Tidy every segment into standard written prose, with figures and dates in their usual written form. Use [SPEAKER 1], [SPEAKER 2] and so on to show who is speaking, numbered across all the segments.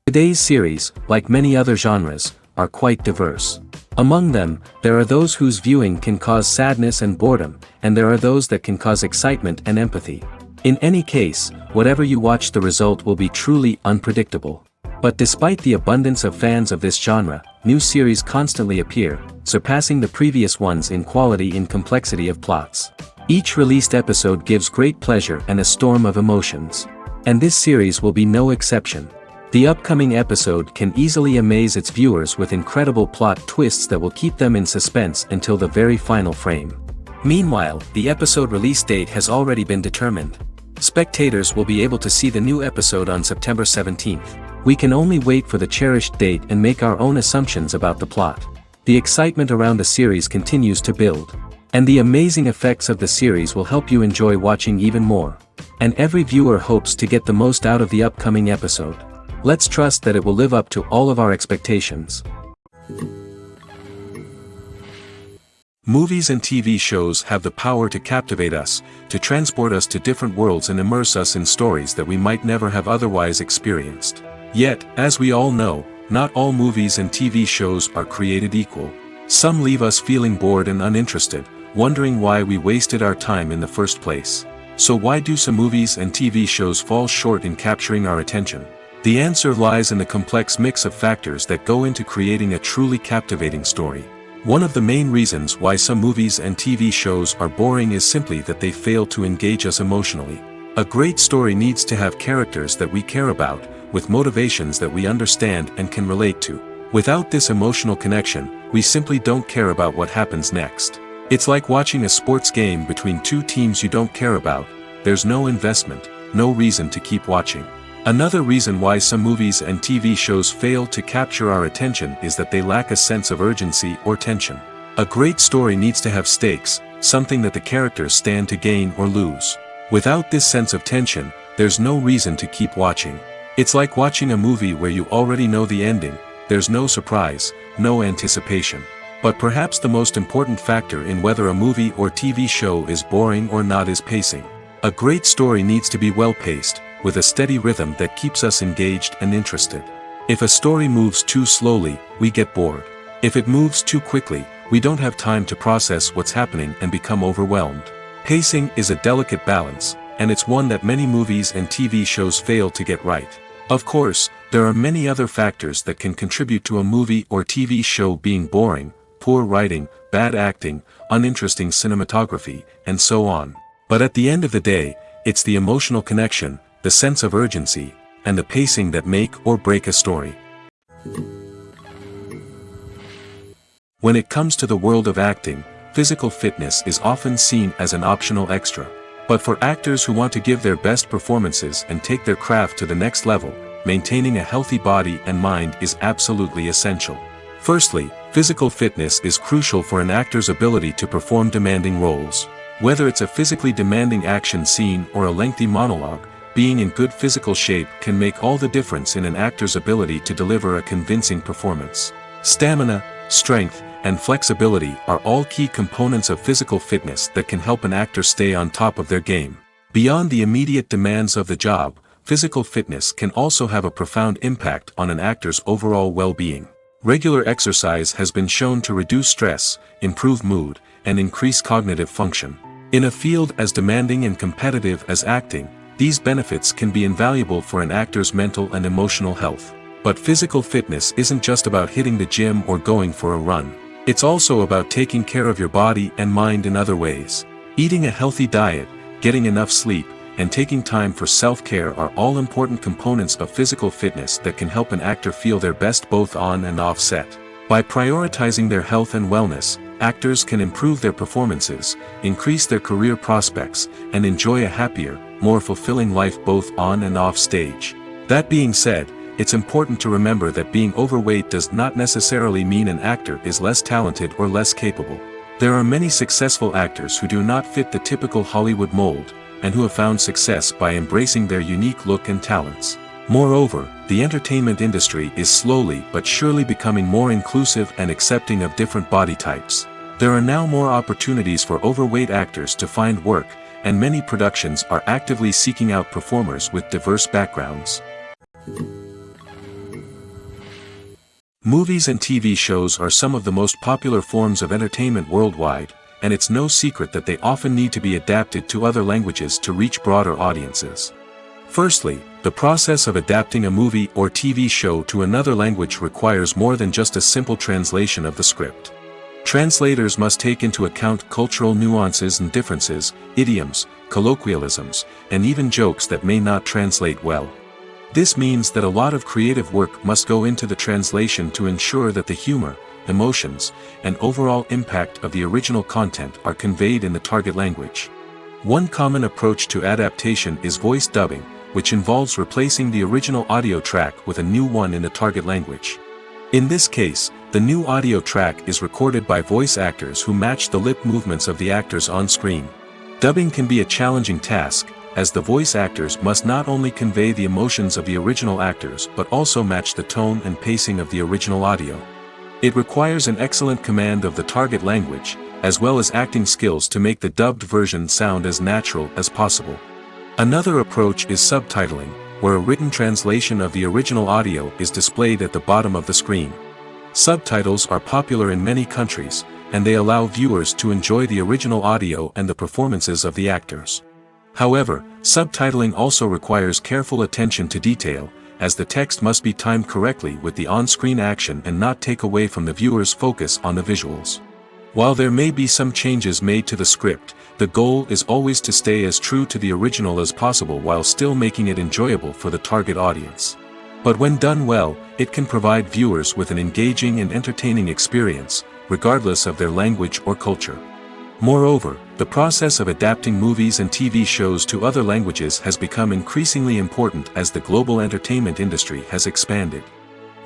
[SPEAKER 1] Today's series, like many other genres, are quite diverse. Among them, there are those whose viewing can cause sadness and boredom, and there are those that can cause excitement and empathy. In any case, whatever you watch, the result will be truly unpredictable. But despite the abundance of fans of this genre, new series constantly appear, surpassing the previous ones in quality and complexity of plots. Each released episode gives great pleasure and a storm of emotions. And this series will be no exception. The upcoming episode can easily amaze its viewers with incredible plot twists that will keep them in suspense until the very final frame. Meanwhile, the episode release date has already been determined. Spectators will be able to see the new episode on September 17th. We can only wait for the cherished date and make our own assumptions about the plot. The excitement around the series continues to build. And the amazing effects of the series will help you enjoy watching even more. And every viewer hopes to get the most out of the upcoming episode. Let's trust that it will live up to all of our expectations. Movies and TV shows have the power to captivate us, to transport us to different worlds and immerse us in stories that we might never have otherwise experienced. Yet, as we all know, not all movies and TV shows are created equal. Some leave us feeling bored and uninterested, wondering why we wasted our time in the first place. So why do some movies and TV shows fall short in capturing our attention? The answer lies in the complex mix of factors that go into creating a truly captivating story. One of the main reasons why some movies and TV shows are boring is simply that they fail to engage us emotionally. A great story needs to have characters that we care about, with motivations that we understand and can relate to. Without this emotional connection, we simply don't care about what happens next. It's like watching a sports game between two teams you don't care about. There's no investment, no reason to keep watching. Another reason why some movies and TV shows fail to capture our attention is that they lack a sense of urgency or tension. A great story needs to have stakes, something that the characters stand to gain or lose. Without this sense of tension, there's no reason to keep watching. It's like watching a movie where you already know the ending, there's no surprise, no anticipation. But perhaps the most important factor in whether a movie or TV show is boring or not is pacing. A great story needs to be well-paced, with a steady rhythm that keeps us engaged and interested. If a story moves too slowly, we get bored. If it moves too quickly, we don't have time to process what's happening and become overwhelmed. Pacing is a delicate balance, and it's one that many movies and TV shows fail to get right. Of course, there are many other factors that can contribute to a movie or TV show being boring: poor writing, bad acting, uninteresting cinematography, and so on. But at the end of the day, it's the emotional connection, the sense of urgency, and the pacing that make or break a story. When it comes to the world of acting, physical fitness is often seen as an optional extra. But for actors who want to give their best performances and take their craft to the next level, maintaining a healthy body and mind is absolutely essential. Firstly, physical fitness is crucial for an actor's ability to perform demanding roles. Whether it's a physically demanding action scene or a lengthy monologue, being in good physical shape can make all the difference in an actor's ability to deliver a convincing performance. Stamina, strength, and flexibility are all key components of physical fitness that can help an actor stay on top of their game. Beyond the immediate demands of the job, physical fitness can also have a profound impact on an actor's overall well-being. Regular exercise has been shown to reduce stress, improve mood, and increase cognitive function. In a field as demanding and competitive as acting, These benefits can be invaluable for an actor's mental and emotional health. But physical fitness isn't just about hitting the gym or going for a run. It's also about taking care of your body and mind in other ways. Eating a healthy diet, getting enough sleep, and taking time for self-care are all important components of physical fitness that can help an actor feel their best both on and off set. By prioritizing their health and wellness, actors can improve their performances, increase their career prospects, and enjoy a happier, more fulfilling life both on and off stage. That being said, it's important to remember that being overweight does not necessarily mean an actor is less talented or less capable. There are many successful actors who do not fit the typical Hollywood mold, and who have found success by embracing their unique look and talents. Moreover, the entertainment industry is slowly but surely becoming more inclusive and accepting of different body types. There are now more opportunities for overweight actors to find work, and many productions are actively seeking out performers with diverse backgrounds. Movies and TV shows are some of the most popular forms of entertainment worldwide, and it's no secret that they often need to be adapted to other languages to reach broader audiences. Firstly, the process of adapting a movie or TV show to another language requires more than just a simple translation of the script. Translators must take into account cultural nuances and differences, idioms, colloquialisms, and even jokes that may not translate well. This means that a lot of creative work must go into the translation to ensure that the humor, emotions, and overall impact of the original content are conveyed in the target language. One common approach to adaptation is voice dubbing, which involves replacing the original audio track with a new one in the target language. In this case, the new audio track is recorded by voice actors who match the lip movements of the actors on screen. Dubbing can be a challenging task, as the voice actors must not only convey the emotions of the original actors but also match the tone and pacing of the original audio. It requires an excellent command of the target language, as well as acting skills to make the dubbed version sound as natural as possible. Another approach is subtitling, where a written translation of the original audio is displayed at the bottom of the screen. Subtitles are popular in many countries, and they allow viewers to enjoy the original audio and the performances of the actors. However, subtitling also requires careful attention to detail, as the text must be timed correctly with the on-screen action and not take away from the viewer's focus on the visuals. While there may be some changes made to the script, the goal is always to stay as true to the original as possible while still making it enjoyable for the target audience. But when done well, it can provide viewers with an engaging and entertaining experience, regardless of their language or culture. Moreover, the process of adapting movies and TV shows to other languages has become increasingly important as the global entertainment industry has expanded.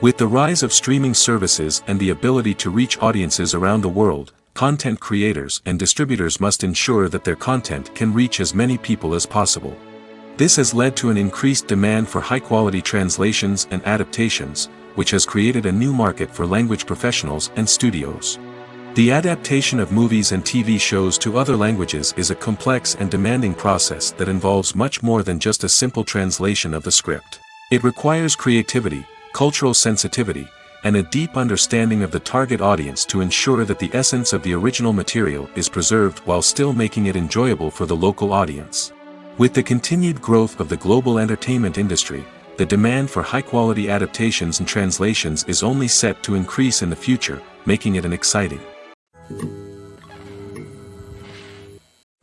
[SPEAKER 1] With the rise of streaming services and the ability to reach audiences around the world, content creators and distributors must ensure that their content can reach as many people as possible. This has led to an increased demand for high-quality translations and adaptations, which has created a new market for language professionals and studios. The adaptation of movies and TV shows to other languages is a complex and demanding process that involves much more than just a simple translation of the script. It requires creativity, cultural sensitivity, and a deep understanding of the target audience to ensure that the essence of the original material is preserved while still making it enjoyable for the local audience. With the continued growth of the global entertainment industry, the demand for high-quality adaptations and translations is only set to increase in the future, making it an exciting.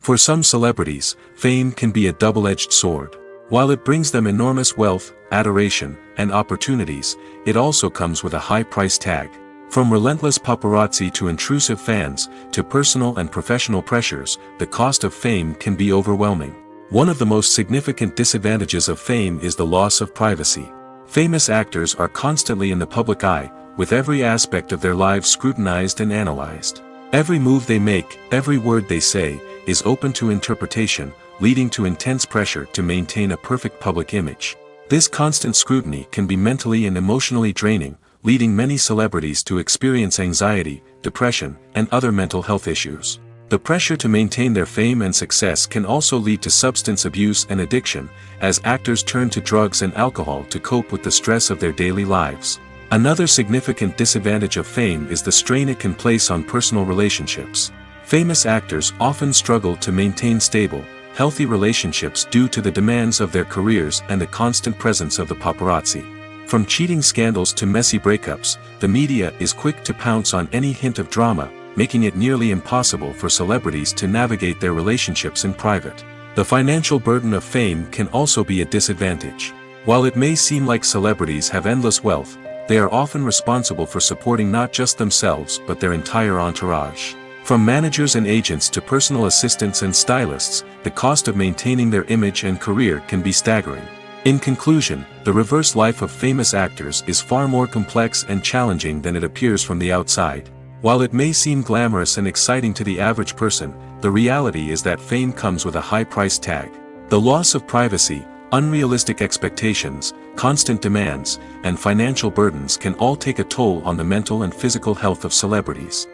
[SPEAKER 1] For some celebrities, fame can be a double-edged sword. While it brings them enormous wealth, adoration, and opportunities, it also comes with a high price tag. From relentless paparazzi to intrusive fans, to personal and professional pressures, the cost of fame can be overwhelming. One of the most significant disadvantages of fame is the loss of privacy. Famous actors are constantly in the public eye, with every aspect of their lives scrutinized and analyzed. Every move they make, every word they say, is open to interpretation, leading to intense pressure to maintain a perfect public image. This constant scrutiny can be mentally and emotionally draining, leading many celebrities to experience anxiety, depression, and other mental health issues. The pressure to maintain their fame and success can also lead to substance abuse and addiction, as actors turn to drugs and alcohol to cope with the stress of their daily lives. Another significant disadvantage of fame is the strain it can place on personal relationships. Famous actors often struggle to maintain stable, healthy relationships due to the demands of their careers and the constant presence of the paparazzi. From cheating scandals to messy breakups, the media is quick to pounce on any hint of drama, making it nearly impossible for celebrities to navigate their relationships in private. The financial burden of fame can also be a disadvantage. While it may seem like celebrities have endless wealth, they are often responsible for supporting not just themselves but their entire entourage. From managers and agents to personal assistants and stylists, the cost of maintaining their image and career can be staggering. In conclusion, the reverse life of famous actors is far more complex and challenging than it appears from the outside. While it may seem glamorous and exciting to the average person, the reality is that fame comes with a high price tag. The loss of privacy, unrealistic expectations, constant demands, and financial burdens can all take a toll on the mental and physical health of celebrities.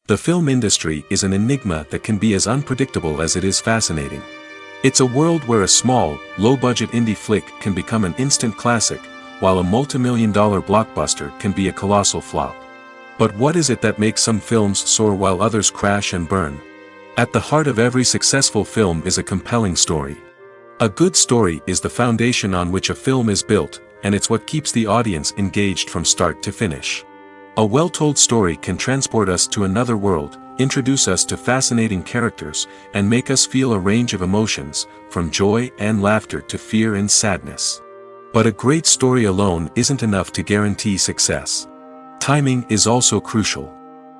[SPEAKER 1] The film industry is an enigma that can be as unpredictable as it is fascinating. It's a world where a small, low-budget indie flick can become an instant classic, while a multi-million-dollar blockbuster can be a colossal flop. But what is it that makes some films soar while others crash and burn? At the heart of every successful film is a compelling story. A good story is the foundation on which a film is built, and it's what keeps the audience engaged from start to finish. A well-told story can transport us to another world, introduce us to fascinating characters, and make us feel a range of emotions, from joy and laughter to fear and sadness. But a great story alone isn't enough to guarantee success. Timing is also crucial.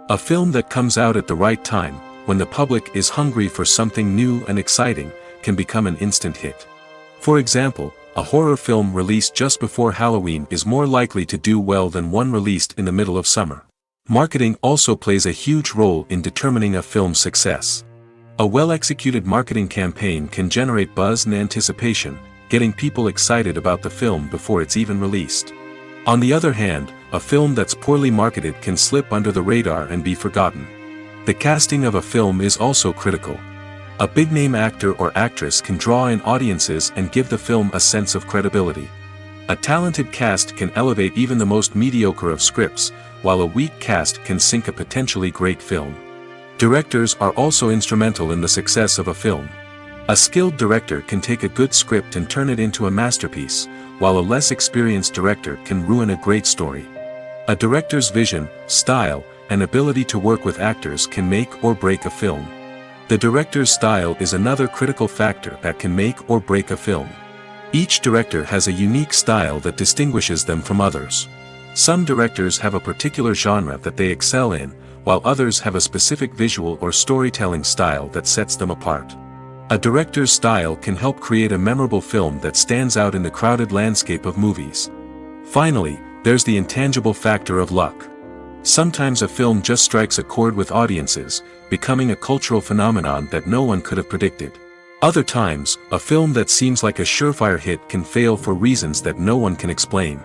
[SPEAKER 1] A film that comes out at the right time, when the public is hungry for something new and exciting, can become an instant hit. For example, a horror film released just before Halloween is more likely to do well than one released in the middle of summer. Marketing also plays a huge role in determining a film's success. A well-executed marketing campaign can generate buzz and anticipation, getting people excited about the film before it's even released. On the other hand, a film that's poorly marketed can slip under the radar and be forgotten. The casting of a film is also critical. A big-name actor or actress can draw in audiences and give the film a sense of credibility. A talented cast can elevate even the most mediocre of scripts, while a weak cast can sink a potentially great film. Directors are also instrumental in the success of a film. A skilled director can take a good script and turn it into a masterpiece, while a less experienced director can ruin a great story. A director's vision, style, and ability to work with actors can make or break a film. The director's style is another critical factor that can make or break a film. Each director has a unique style that distinguishes them from others. Some directors have a particular genre that they excel in, while others have a specific visual or storytelling style that sets them apart. A director's style can help create a memorable film that stands out in the crowded landscape of movies. Finally, there's the intangible factor of luck. Sometimes a film just strikes a chord with audiences, becoming a cultural phenomenon that no one could have predicted. Other times, a film that seems like a surefire hit can fail for reasons that no one can explain.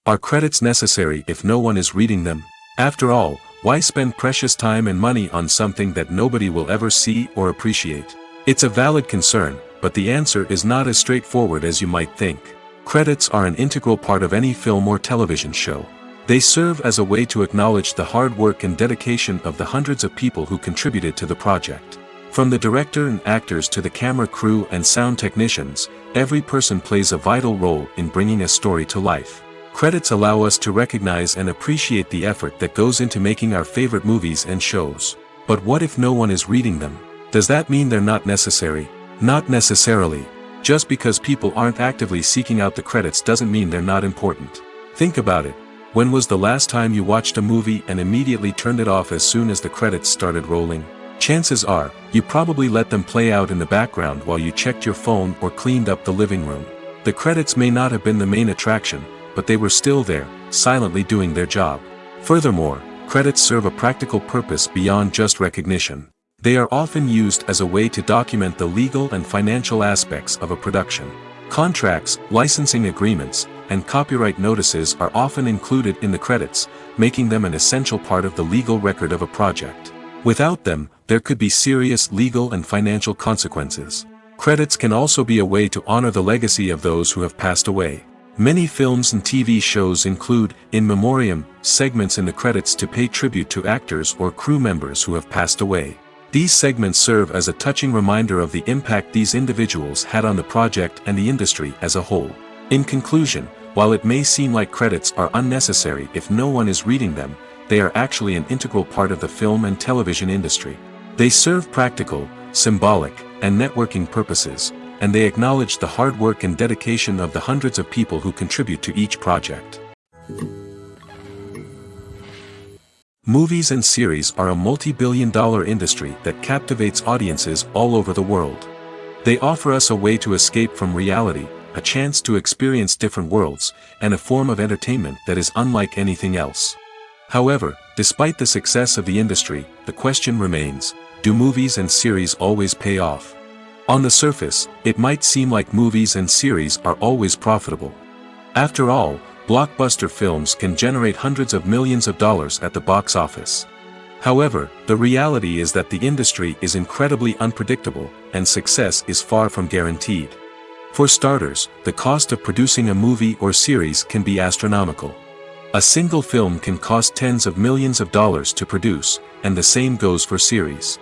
[SPEAKER 1] Are credits necessary if no one is reading them? After all, why spend precious time and money on something that nobody will ever see or appreciate? It's a valid concern, but the answer is not as straightforward as you might think. Credits are an integral part of any film or television show. They serve as a way to acknowledge the hard work and dedication of the hundreds of people who contributed to the project. From the director and actors to the camera crew and sound technicians, every person plays a vital role in bringing a story to life. Credits allow us to recognize and appreciate the effort that goes into making our favorite movies and shows. But what if no one is reading them? Does that mean they're not necessary? Not necessarily. Just because people aren't actively seeking out the credits doesn't mean they're not important. Think about it. When was the last time you watched a movie and immediately turned it off as soon as the credits started rolling? Chances are, you probably let them play out in the background while you checked your phone or cleaned up the living room. The credits may not have been the main attraction, but they were still there, silently doing their job. Furthermore, credits serve a practical purpose beyond just recognition. They are often used as a way to document the legal and financial aspects of a production. Contracts, licensing agreements, and copyright notices are often included in the credits, making them an essential part of the legal record of a project. Without them, there could be serious legal and financial consequences. Credits can also be a way to honor the legacy of those who have passed away. Many films and TV shows include, in memoriam, segments in the credits to pay tribute to actors or crew members who have passed away. These segments serve as a touching reminder of the impact these individuals had on the project and the industry as a whole. In conclusion, while it may seem like credits are unnecessary if no one is reading them, they are actually an integral part of the film and television industry. They serve practical, symbolic, and networking purposes, and they acknowledge the hard work and dedication of the hundreds of people who contribute to each project. Movies and series are a multi-billion-dollar industry that captivates audiences all over the world. They offer us a way to escape from reality, a chance to experience different worlds, and a form of entertainment that is unlike anything else. However, despite the success of the industry, the question remains, do movies and series always pay off? On the surface, it might seem like movies and series are always profitable. After all, blockbuster films can generate hundreds of millions of dollars at the box office. However, the reality is that the industry is incredibly unpredictable, and success is far from guaranteed. For starters, the cost of producing a movie or series can be astronomical. A single film can cost tens of millions of dollars to produce, and the same goes for series.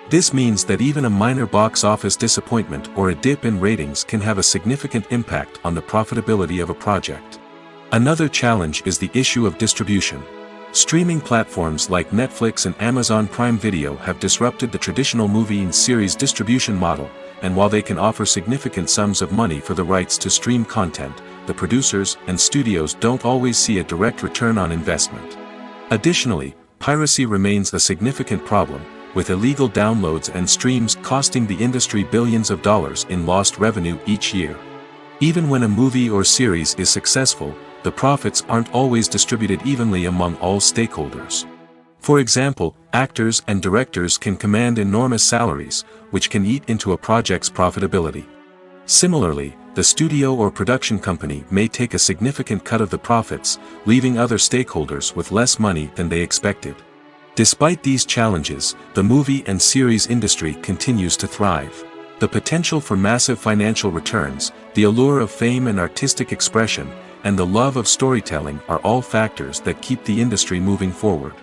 [SPEAKER 1] This means that even a minor box office disappointment or a dip in ratings can have a significant impact on the profitability of a project. Another challenge is the issue of distribution. Streaming platforms like Netflix and Amazon Prime Video have disrupted the traditional movie and series distribution model, and while they can offer significant sums of money for the rights to stream content, the producers and studios don't always see a direct return on investment. Additionally, piracy remains a significant problem, with illegal downloads and streams costing the industry billions of dollars in lost revenue each year. Even when a movie or series is successful, the profits aren't always distributed evenly among all stakeholders. For example, actors and directors can command enormous salaries, which can eat into a project's profitability. Similarly, the studio or production company may take a significant cut of the profits, leaving other stakeholders with less money than they expected. Despite these challenges, the movie and series industry continues to thrive. The potential for massive financial returns, the allure of fame and artistic expression, and the love of storytelling are all factors that keep the industry moving forward.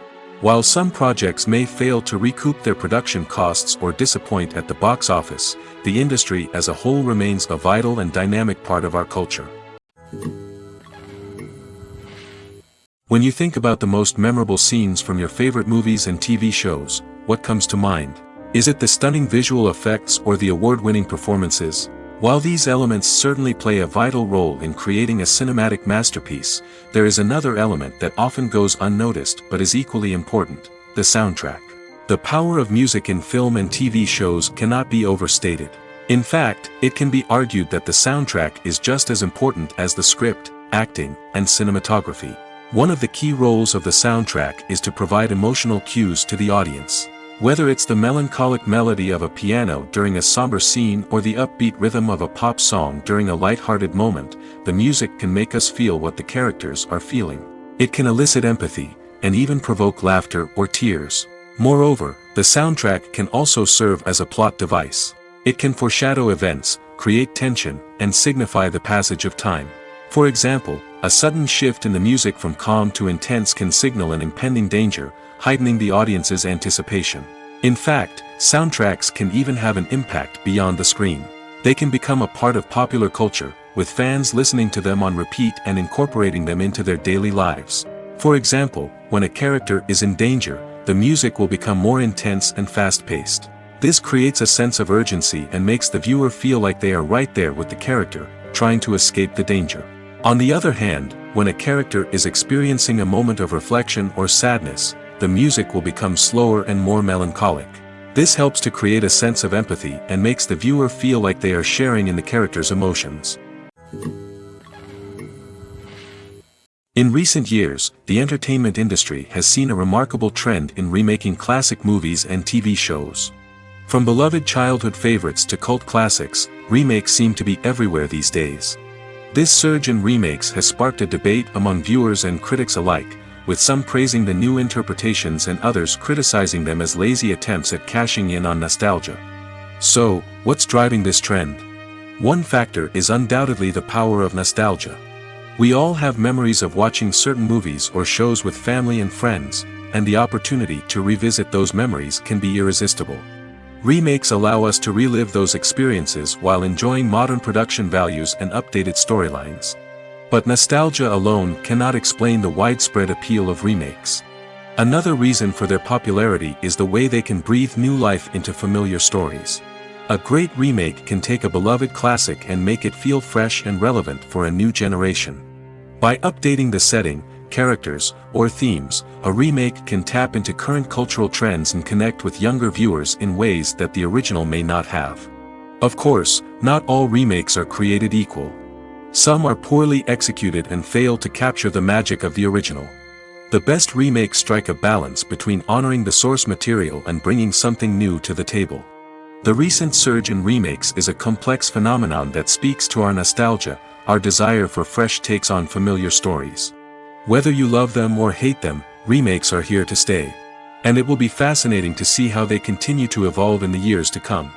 [SPEAKER 1] While some projects may fail to recoup their production costs or disappoint at the box office, the industry as a whole remains a vital and dynamic part of our culture. When you think about the most memorable scenes from your favorite movies and TV shows, what comes to mind? Is it the stunning visual effects or the award-winning performances? While these elements certainly play a vital role in creating a cinematic masterpiece, there is another element that often goes unnoticed but is equally important: the soundtrack. The power of music in film and TV shows cannot be overstated. In fact, it can be argued that the soundtrack is just as important as the script, acting, and cinematography. One of the key roles of the soundtrack is to provide emotional cues to the audience. Whether it's the melancholic melody of a piano during a somber scene or the upbeat rhythm of a pop song during a light-hearted moment, the music can make us feel what the characters are feeling. It can elicit empathy, and even provoke laughter or tears. Moreover, the soundtrack can also serve as a plot device. It can foreshadow events, create tension, and signify the passage of time. For example, a sudden shift in the music from calm to intense can signal an impending danger, heightening the audience's anticipation. In fact, soundtracks can even have an impact beyond the screen. They can become a part of popular culture, with fans listening to them on repeat and incorporating them into their daily lives. For example, when a character is in danger, the music will become more intense and fast-paced. This creates a sense of urgency and makes the viewer feel like they are right there with the character, trying to escape the danger. On the other hand, when a character is experiencing a moment of reflection or sadness, the music will become slower and more melancholic. This helps to create a sense of empathy and makes the viewer feel like they are sharing in the character's emotions. In recent years, the entertainment industry has seen a remarkable trend in remaking classic movies and TV shows. From beloved childhood favorites to cult classics, remakes seem to be everywhere these days. This surge in remakes has sparked a debate among viewers and critics alike, with some praising the new interpretations and others criticizing them as lazy attempts at cashing in on nostalgia. So, what's driving this trend? One factor is undoubtedly the power of nostalgia. We all have memories of watching certain movies or shows with family and friends, and the opportunity to revisit those memories can be irresistible. Remakes allow us to relive those experiences while enjoying modern production values and updated storylines. But nostalgia alone cannot explain the widespread appeal of remakes. Another reason for their popularity is the way they can breathe new life into familiar stories. A great remake can take a beloved classic and make it feel fresh and relevant for a new generation. By updating the setting, characters, or themes, a remake can tap into current cultural trends and connect with younger viewers in ways that the original may not have. Of course, not all remakes are created equal. Some are poorly executed and fail to capture the magic of the original. The best remakes strike a balance between honoring the source material and bringing something new to the table. The recent surge in remakes is a complex phenomenon that speaks to our nostalgia, our desire for fresh takes on familiar stories. Whether you love them or hate them, remakes are here to stay. And it will be fascinating to see how they continue to evolve in the years to come.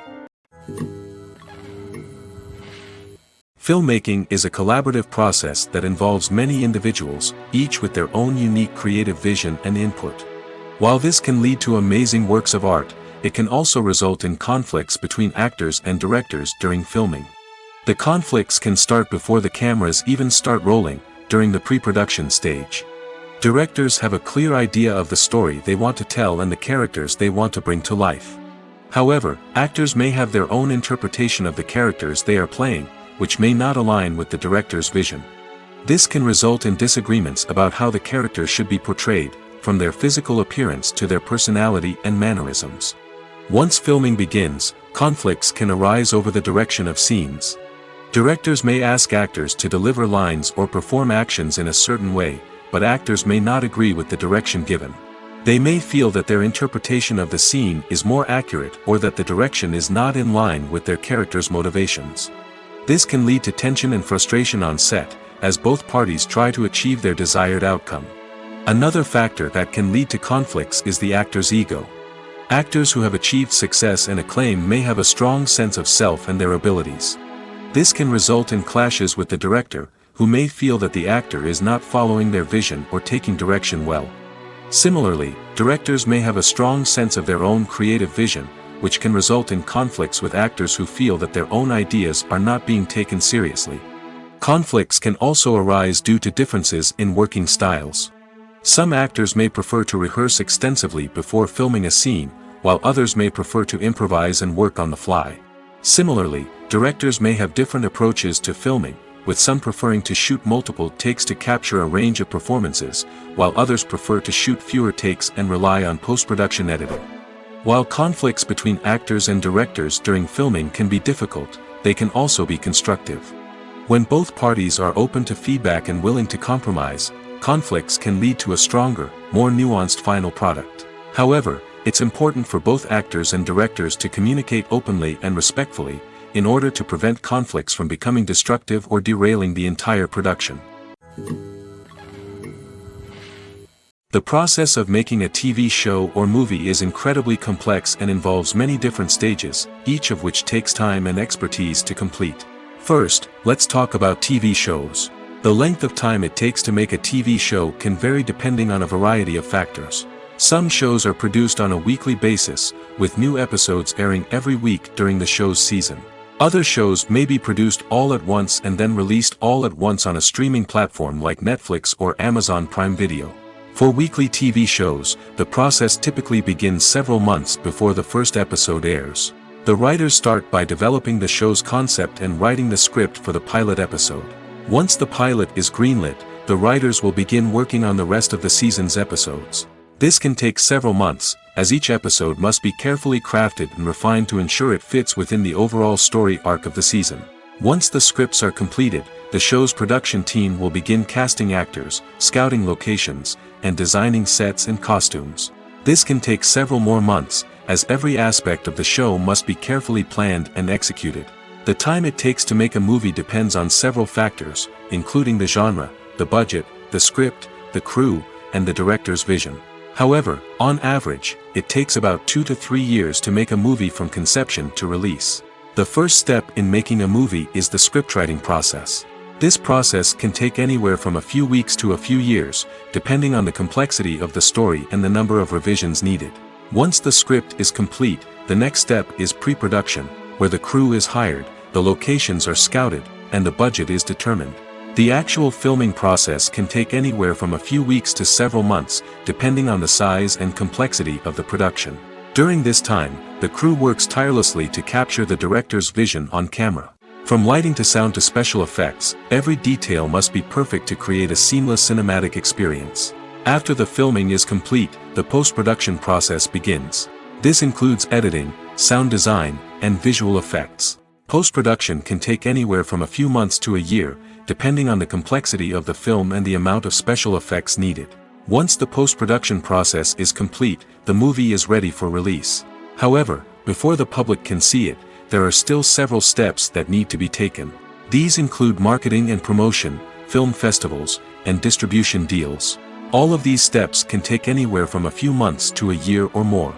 [SPEAKER 1] Filmmaking is a collaborative process that involves many individuals, each with their own unique creative vision and input. While this can lead to amazing works of art, it can also result in conflicts between actors and directors during filming. The conflicts can start before the cameras even start rolling, during the pre-production stage. Directors have a clear idea of the story they want to tell and the characters they want to bring to life. However, actors may have their own interpretation of the characters they are playing, which may not align with the director's vision. This can result in disagreements about how the characters should be portrayed, from their physical appearance to their personality and mannerisms. Once filming begins, conflicts can arise over the direction of scenes. Directors may ask actors to deliver lines or perform actions in a certain way, but actors may not agree with the direction given. They may feel that their interpretation of the scene is more accurate or that the direction is not in line with their character's motivations. This can lead to tension and frustration on set, as both parties try to achieve their desired outcome. Another factor that can lead to conflicts is the actor's ego. Actors who have achieved success and acclaim may have a strong sense of self and their abilities. This can result in clashes with the director, who may feel that the actor is not following their vision or taking direction well. Similarly, directors may have a strong sense of their own creative vision, which can result in conflicts with actors who feel that their own ideas are not being taken seriously. Conflicts can also arise due to differences in working styles. Some actors may prefer to rehearse extensively before filming a scene, while others may prefer to improvise and work on the fly. Similarly, directors may have different approaches to filming, with some preferring to shoot multiple takes to capture a range of performances, while others prefer to shoot fewer takes and rely on post-production editing. While conflicts between actors and directors during filming can be difficult, they can also be constructive. When both parties are open to feedback and willing to compromise, conflicts can lead to a stronger, more nuanced final product. However, it's important for both actors and directors to communicate openly and respectfully, in order to prevent conflicts from becoming destructive or derailing the entire production. The process of making a TV show or movie is incredibly complex and involves many different stages, each of which takes time and expertise to complete. First, let's talk about TV shows. The length of time it takes to make a TV show can vary depending on a variety of factors. Some shows are produced on a weekly basis, with new episodes airing every week during the show's season. Other shows may be produced all at once and then released all at once on a streaming platform like Netflix or Amazon Prime Video. For weekly TV shows, the process typically begins several months before the first episode airs. The writers start by developing the show's concept and writing the script for the pilot episode. Once the pilot is greenlit, the writers will begin working on the rest of the season's episodes. This can take several months, as each episode must be carefully crafted and refined to ensure it fits within the overall story arc of the season. Once the scripts are completed, the show's production team will begin casting actors, scouting locations, and designing sets and costumes. This can take several more months, as every aspect of the show must be carefully planned and executed. The time it takes to make a movie depends on several factors, including the genre, the budget, the script, the crew, and the director's vision. However, on average, it takes about 2 to 3 years to make a movie from conception to release. The first step in making a movie is the scriptwriting process. This process can take anywhere from a few weeks to a few years, depending on the complexity of the story and the number of revisions needed. Once the script is complete, the next step is pre-production, where the crew is hired, the locations are scouted, and the budget is determined. The actual filming process can take anywhere from a few weeks to several months, depending on the size and complexity of the production. During this time, the crew works tirelessly to capture the director's vision on camera. From lighting to sound to special effects, every detail must be perfect to create a seamless cinematic experience. After the filming is complete, the post-production process begins. This includes editing, sound design, and visual effects. Post-production can take anywhere from a few months to a year, depending on the complexity of the film and the amount of special effects needed. Once the post-production process is complete, the movie is ready for release. However, before the public can see it, there are still several steps that need to be taken. These include marketing and promotion, film festivals, and distribution deals. All of these steps can take anywhere from a few months to a year or more.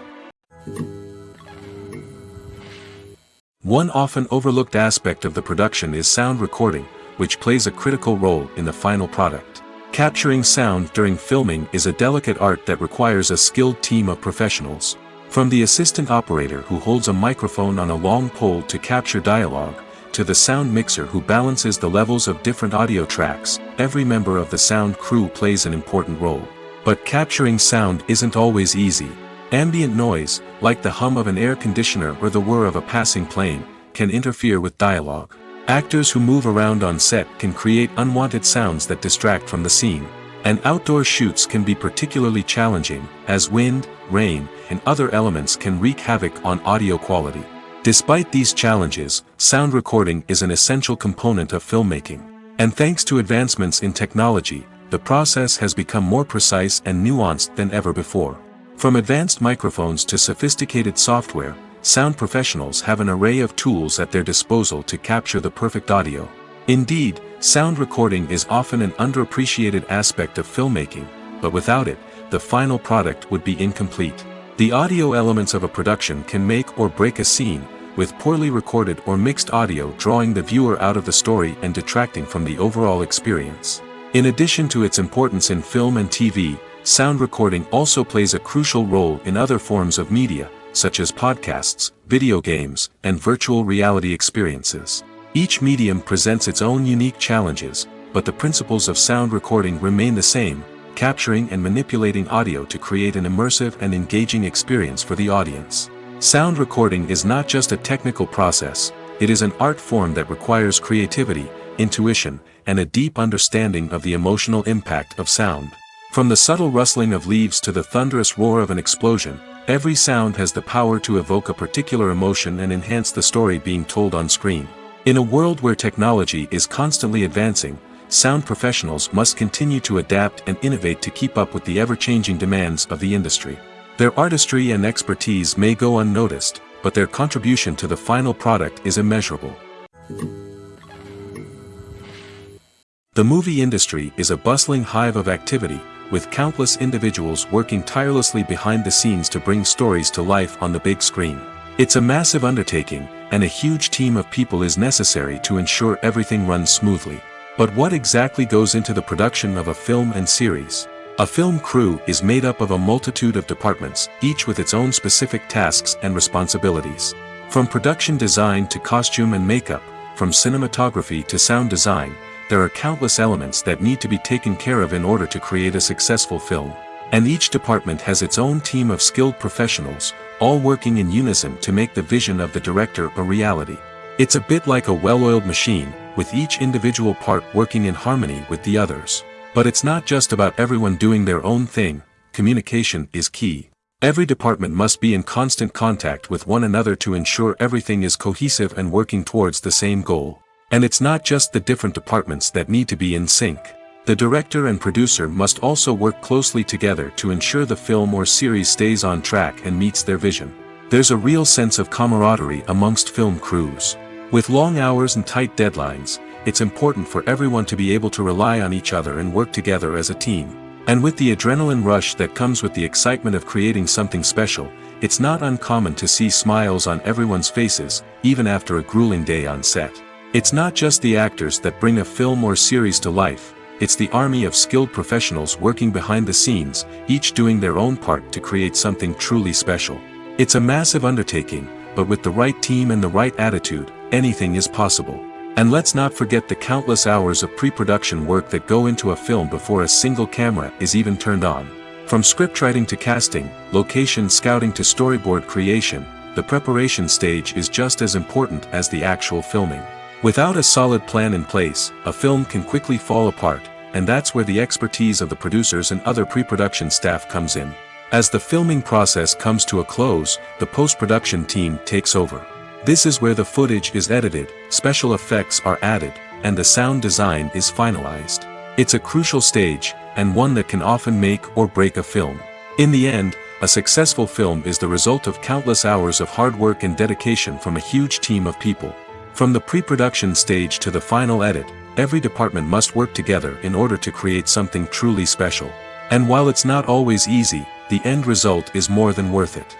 [SPEAKER 1] One often overlooked aspect of the production is sound recording, which plays a critical role in the final product. Capturing sound during filming is a delicate art that requires a skilled team of professionals. From the assistant operator who holds a microphone on a long pole to capture dialogue, to the sound mixer who balances the levels of different audio tracks, every member of the sound crew plays an important role. But capturing sound isn't always easy. Ambient noise, like the hum of an air conditioner or the whir of a passing plane, can interfere with dialogue. Actors who move around on set can create unwanted sounds that distract from the scene. And outdoor shoots can be particularly challenging, as wind, rain, and other elements can wreak havoc on audio quality. Despite these challenges, sound recording is an essential component of filmmaking. And thanks to advancements in technology, the process has become more precise and nuanced than ever before. From advanced microphones to sophisticated software, sound professionals have an array of tools at their disposal to capture the perfect audio. Indeed, sound recording is often an underappreciated aspect of filmmaking, but without it, the final product would be incomplete. The audio elements of a production can make or break a scene, with poorly recorded or mixed audio drawing the viewer out of the story and detracting from the overall experience. In addition to its importance in film and TV, sound recording also plays a crucial role in other forms of media, such as podcasts, video games, and virtual reality experiences. Each medium presents its own unique challenges, but the principles of sound recording remain the same, capturing and manipulating audio to create an immersive and engaging experience for the audience. Sound recording is not just a technical process, it is an art form that requires creativity, intuition, and a deep understanding of the emotional impact of sound. From the subtle rustling of leaves to the thunderous roar of an explosion, every sound has the power to evoke a particular emotion and enhance the story being told on screen. In a world where technology is constantly advancing, sound professionals must continue to adapt and innovate to keep up with the ever-changing demands of the industry. Their artistry and expertise may go unnoticed, but their contribution to the final product is immeasurable. The movie industry is a bustling hive of activity, with countless individuals working tirelessly behind the scenes to bring stories to life on the big screen. It's a massive undertaking, and a huge team of people is necessary to ensure everything runs smoothly. But what exactly goes into the production of a film and series? A film crew is made up of a multitude of departments, each with its own specific tasks and responsibilities. From production design to costume and makeup, from cinematography to sound design, there are countless elements that need to be taken care of in order to create a successful film. And each department has its own team of skilled professionals, all working in unison to make the vision of the director a reality. It's a bit like a well-oiled machine, with each individual part working in harmony with the others. But it's not just about everyone doing their own thing, communication is key. Every department must be in constant contact with one another to ensure everything is cohesive and working towards the same goal. And it's not just the different departments that need to be in sync. The director and producer must also work closely together to ensure the film or series stays on track and meets their vision. There's a real sense of camaraderie amongst film crews. With long hours and tight deadlines, it's important for everyone to be able to rely on each other and work together as a team. And with the adrenaline rush that comes with the excitement of creating something special, it's not uncommon to see smiles on everyone's faces, even after a grueling day on set. It's not just the actors that bring a film or series to life, it's the army of skilled professionals working behind the scenes, each doing their own part to create something truly special. It's a massive undertaking, but with the right team and the right attitude, anything is possible. And let's not forget the countless hours of pre-production work that go into a film before a single camera is even turned on. From scriptwriting to casting, location scouting to storyboard creation, the preparation stage is just as important as the actual filming. Without a solid plan in place, a film can quickly fall apart, and that's where the expertise of the producers and other pre-production staff comes in. As the filming process comes to a close, the post-production team takes over. This is where the footage is edited, special effects are added, and the sound design is finalized. It's a crucial stage, and one that can often make or break a film. In the end, a successful film is the result of countless hours of hard work and dedication from a huge team of people. From the pre-production stage to the final edit, every department must work together in order to create something truly special. And while it's not always easy, the end result is more than worth it.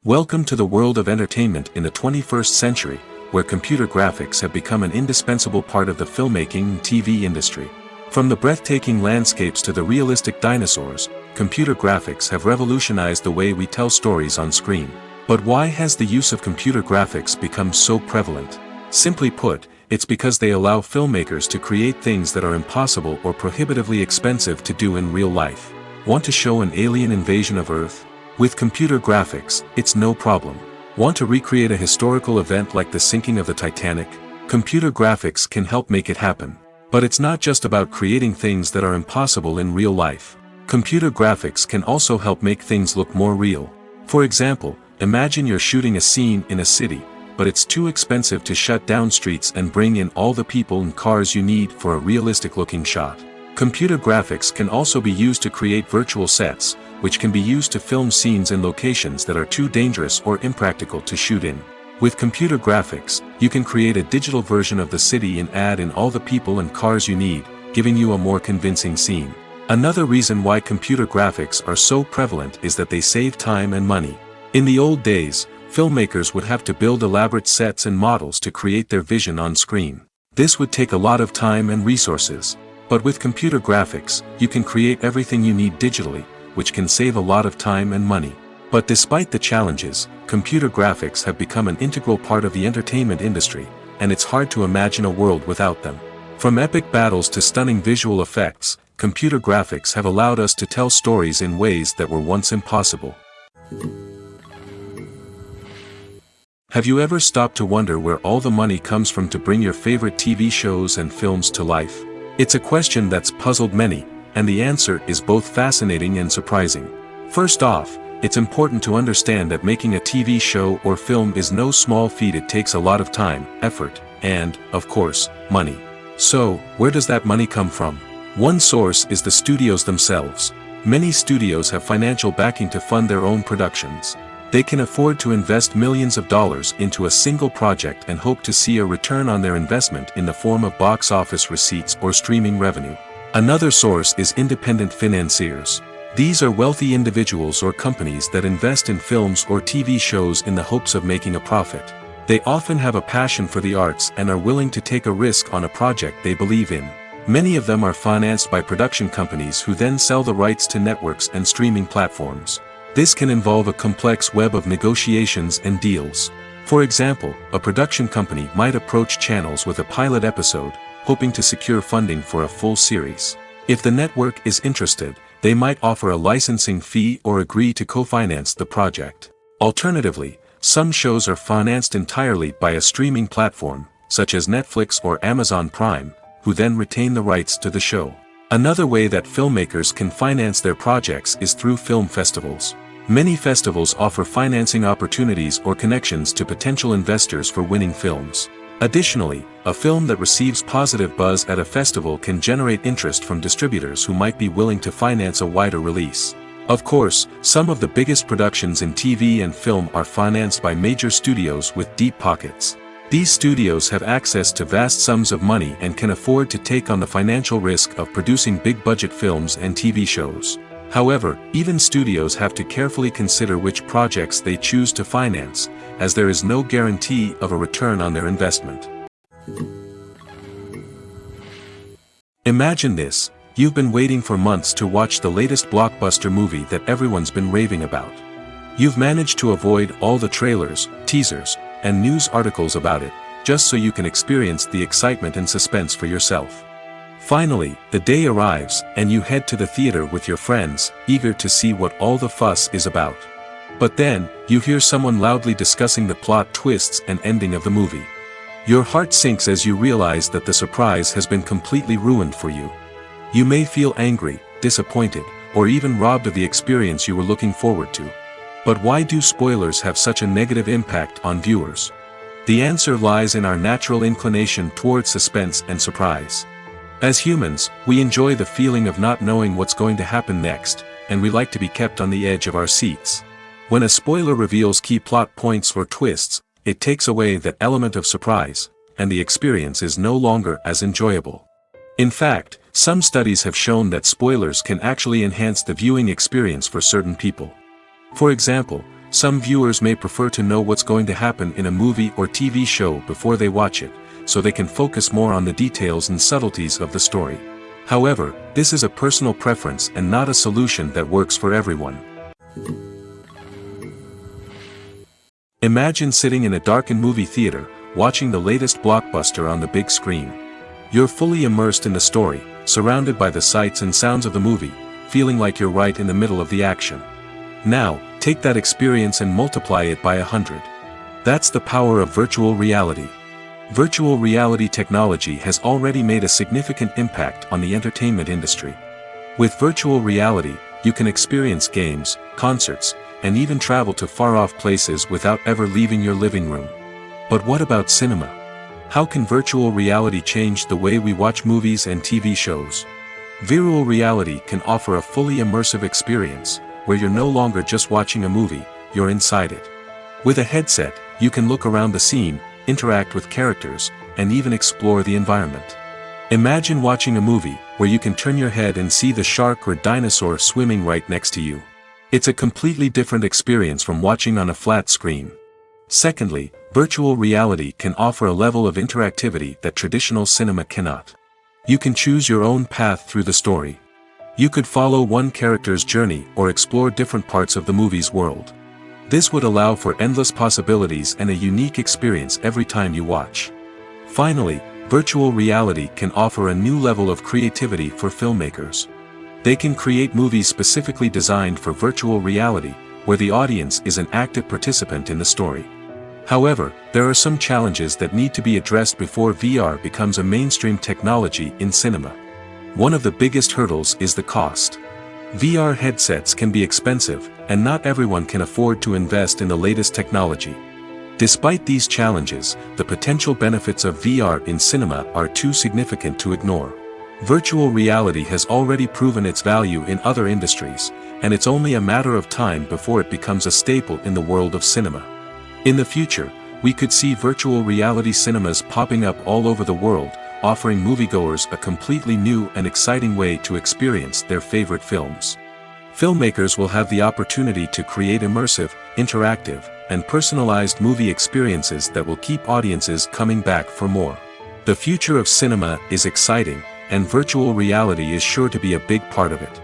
[SPEAKER 1] Welcome to the world of entertainment in the 21st century, where computer graphics have become an indispensable part of the filmmaking and TV industry. From the breathtaking landscapes to the realistic dinosaurs, computer graphics have revolutionized the way we tell stories on screen. But why has the use of computer graphics become so prevalent? Simply put, it's because they allow filmmakers to create things that are impossible or prohibitively expensive to do in real life. Want to show an alien invasion of Earth? With computer graphics, it's no problem. Want to recreate a historical event like the sinking of the Titanic? Computer graphics can help make it happen. But it's not just about creating things that are impossible in real life. Computer graphics can also help make things look more real. For example, imagine you're shooting a scene in a city, but it's too expensive to shut down streets and bring in all the people and cars you need for a realistic-looking shot. Computer graphics can also be used to create virtual sets, which can be used to film scenes in locations that are too dangerous or impractical to shoot in. With computer graphics, you can create a digital version of the city and add in all the people and cars you need, giving you a more convincing scene. Another reason why computer graphics are so prevalent is that they save time and money. In the old days, filmmakers would have to build elaborate sets and models to create their vision on screen. This would take a lot of time and resources. But with computer graphics, you can create everything you need digitally, which can save a lot of time and money. But despite the challenges, computer graphics have become an integral part of the entertainment industry, and it's hard to imagine a world without them. From epic battles to stunning visual effects, computer graphics have allowed us to tell stories in ways that were once impossible. Have you ever stopped to wonder where all the money comes from to bring your favorite TV shows and films to life? It's a question that's puzzled many, and the answer is both fascinating and surprising. First off, it's important to understand that making a TV show or film is no small feat. It takes a lot of time, effort, and, of course, money. So, where does that money come from? One source is the studios themselves. Many studios have financial backing to fund their own productions. They can afford to invest millions of dollars into a single project and hope to see a return on their investment in the form of box office receipts or streaming revenue. Another source is independent financiers. These are wealthy individuals or companies that invest in films or TV shows in the hopes of making a profit. They often have a passion for the arts and are willing to take a risk on a project they believe in. Many of them are financed by production companies who then sell the rights to networks and streaming platforms. This can involve a complex web of negotiations and deals. For example, a production company might approach channels with a pilot episode, hoping to secure funding for a full series. If the network is interested, they might offer a licensing fee or agree to co-finance the project. Alternatively, some shows are financed entirely by a streaming platform, such as Netflix or Amazon Prime, who then retain the rights to the show. Another way that filmmakers can finance their projects is through film festivals. Many festivals offer financing opportunities or connections to potential investors for winning films. Additionally, a film that receives positive buzz at a festival can generate interest from distributors who might be willing to finance a wider release. Of course, some of the biggest productions in TV and film are financed by major studios with deep pockets. These studios have access to vast sums of money and can afford to take on the financial risk of producing big-budget films and TV shows. However, even studios have to carefully consider which projects they choose to finance, as there is no guarantee of a return on their investment. Imagine this: you've been waiting for months to watch the latest blockbuster movie that everyone's been raving about. You've managed to avoid all the trailers, teasers, and news articles about it, just so you can experience the excitement and suspense for yourself. Finally, the day arrives, and you head to the theater with your friends, eager to see what all the fuss is about. But then, you hear someone loudly discussing the plot twists and ending of the movie. Your heart sinks as you realize that the surprise has been completely ruined for you. You may feel angry, disappointed, or even robbed of the experience you were looking forward to. But why do spoilers have such a negative impact on viewers? The answer lies in our natural inclination towards suspense and surprise. As humans, we enjoy the feeling of not knowing what's going to happen next, and we like to be kept on the edge of our seats. When a spoiler reveals key plot points or twists, it takes away that element of surprise, and the experience is no longer as enjoyable. In fact, some studies have shown that spoilers can actually enhance the viewing experience for certain people. For example, some viewers may prefer to know what's going to happen in a movie or TV show before they watch it, so they can focus more on the details and subtleties of the story. However, this is a personal preference and not a solution that works for everyone. Imagine sitting in a darkened movie theater, watching the latest blockbuster on the big screen. You're fully immersed in the story, surrounded by the sights and sounds of the movie, feeling like you're right in the middle of the action. Now, take that experience and multiply it by 100. That's the power of virtual reality. Virtual reality technology has already made a significant impact on the entertainment industry. With virtual reality, you can experience games, concerts, and even travel to far-off places without ever leaving your living room. But what about cinema? How can virtual reality change the way we watch movies and TV shows? Virtual reality can offer a fully immersive experience, where you're no longer just watching a movie, you're inside it. With a headset, you can look around the scene, interact with characters, and even explore the environment. Imagine watching a movie where you can turn your head and see the shark or dinosaur swimming right next to you. It's a completely different experience from watching on a flat screen. Secondly, virtual reality can offer a level of interactivity that traditional cinema cannot. You can choose your own path through the story. You could follow one character's journey or explore different parts of the movie's world. This would allow for endless possibilities and a unique experience every time you watch. Finally, virtual reality can offer a new level of creativity for filmmakers. They can create movies specifically designed for virtual reality, where the audience is an active participant in the story. However, there are some challenges that need to be addressed before VR becomes a mainstream technology in cinema. One of the biggest hurdles is the cost. VR headsets can be expensive, and not everyone can afford to invest in the latest technology. Despite these challenges, the potential benefits of VR in cinema are too significant to ignore. Virtual reality has already proven its value in other industries, and it's only a matter of time before it becomes a staple in the world of cinema. In the future, we could see virtual reality cinemas popping up all over the world, offering moviegoers a completely new and exciting way to experience their favorite films. Filmmakers will have the opportunity to create immersive, interactive, and personalized movie experiences that will keep audiences coming back for more. The future of cinema is exciting, and virtual reality is sure to be a big part of it.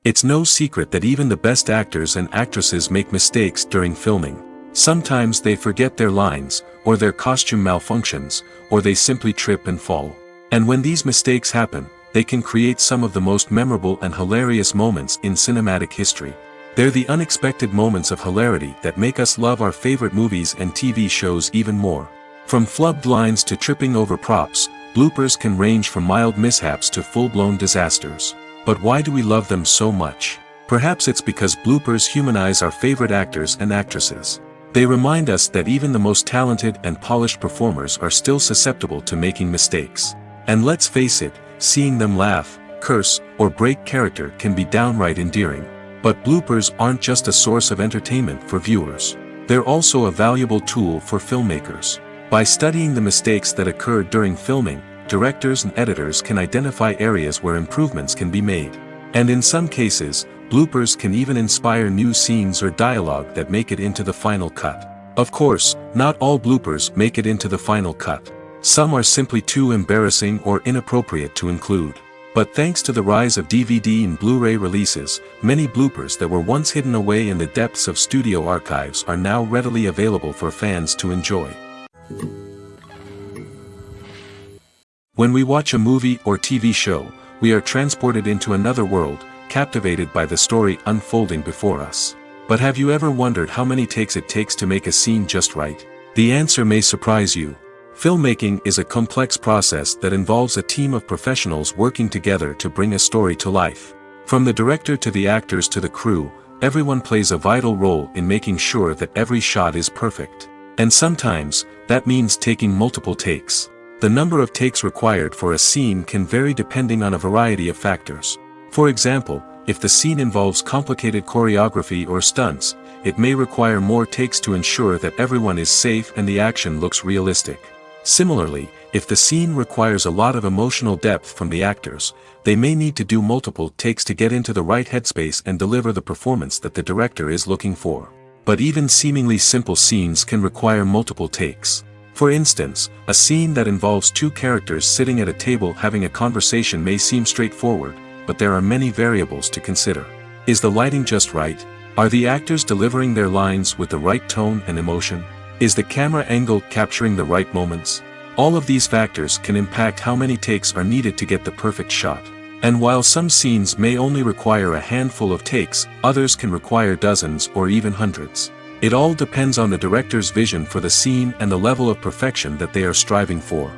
[SPEAKER 1] It's no secret that even the best actors and actresses make mistakes during filming. Sometimes they forget their lines, or their costume malfunctions, or they simply trip and fall. And when these mistakes happen, they can create some of the most memorable and hilarious moments in cinematic history. They're the unexpected moments of hilarity that make us love our favorite movies and TV shows even more. From flubbed lines to tripping over props, bloopers can range from mild mishaps to full-blown disasters. But why do we love them so much? Perhaps it's because bloopers humanize our favorite actors and actresses. They remind us that even the most talented and polished performers are still susceptible to making mistakes. And let's face it, seeing them laugh, curse, or break character can be downright endearing. But bloopers aren't just a source of entertainment for viewers. They're also a valuable tool for filmmakers. By studying the mistakes that occurred during filming, directors and editors can identify areas where improvements can be made. And in some cases, bloopers can even inspire new scenes or dialogue that make it into the final cut. Of course, not all bloopers make it into the final cut. Some are simply too embarrassing or inappropriate to include. But thanks to the rise of DVD and Blu-ray releases, many bloopers that were once hidden away in the depths of studio archives are now readily available for fans to enjoy. When we watch a movie or TV show, we are transported into another world, captivated by the story unfolding before us. But have you ever wondered how many takes it takes to make a scene just right? The answer may surprise you. Filmmaking is a complex process that involves a team of professionals working together to bring a story to life. From the director to the actors to the crew, everyone plays a vital role in making sure that every shot is perfect. And sometimes, that means taking multiple takes. The number of takes required for a scene can vary depending on a variety of factors. For example, if the scene involves complicated choreography or stunts, it may require more takes to ensure that everyone is safe and the action looks realistic. Similarly, if the scene requires a lot of emotional depth from the actors, they may need to do multiple takes to get into the right headspace and deliver the performance that the director is looking for. But even seemingly simple scenes can require multiple takes. For instance, a scene that involves two characters sitting at a table having a conversation may seem straightforward, but there are many variables to consider. Is the lighting just right? Are the actors delivering their lines with the right tone and emotion? Is the camera angle capturing the right moments? All of these factors can impact how many takes are needed to get the perfect shot. And while some scenes may only require a handful of takes, others can require dozens or even hundreds. It all depends on the director's vision for the scene and the level of perfection that they are striving for.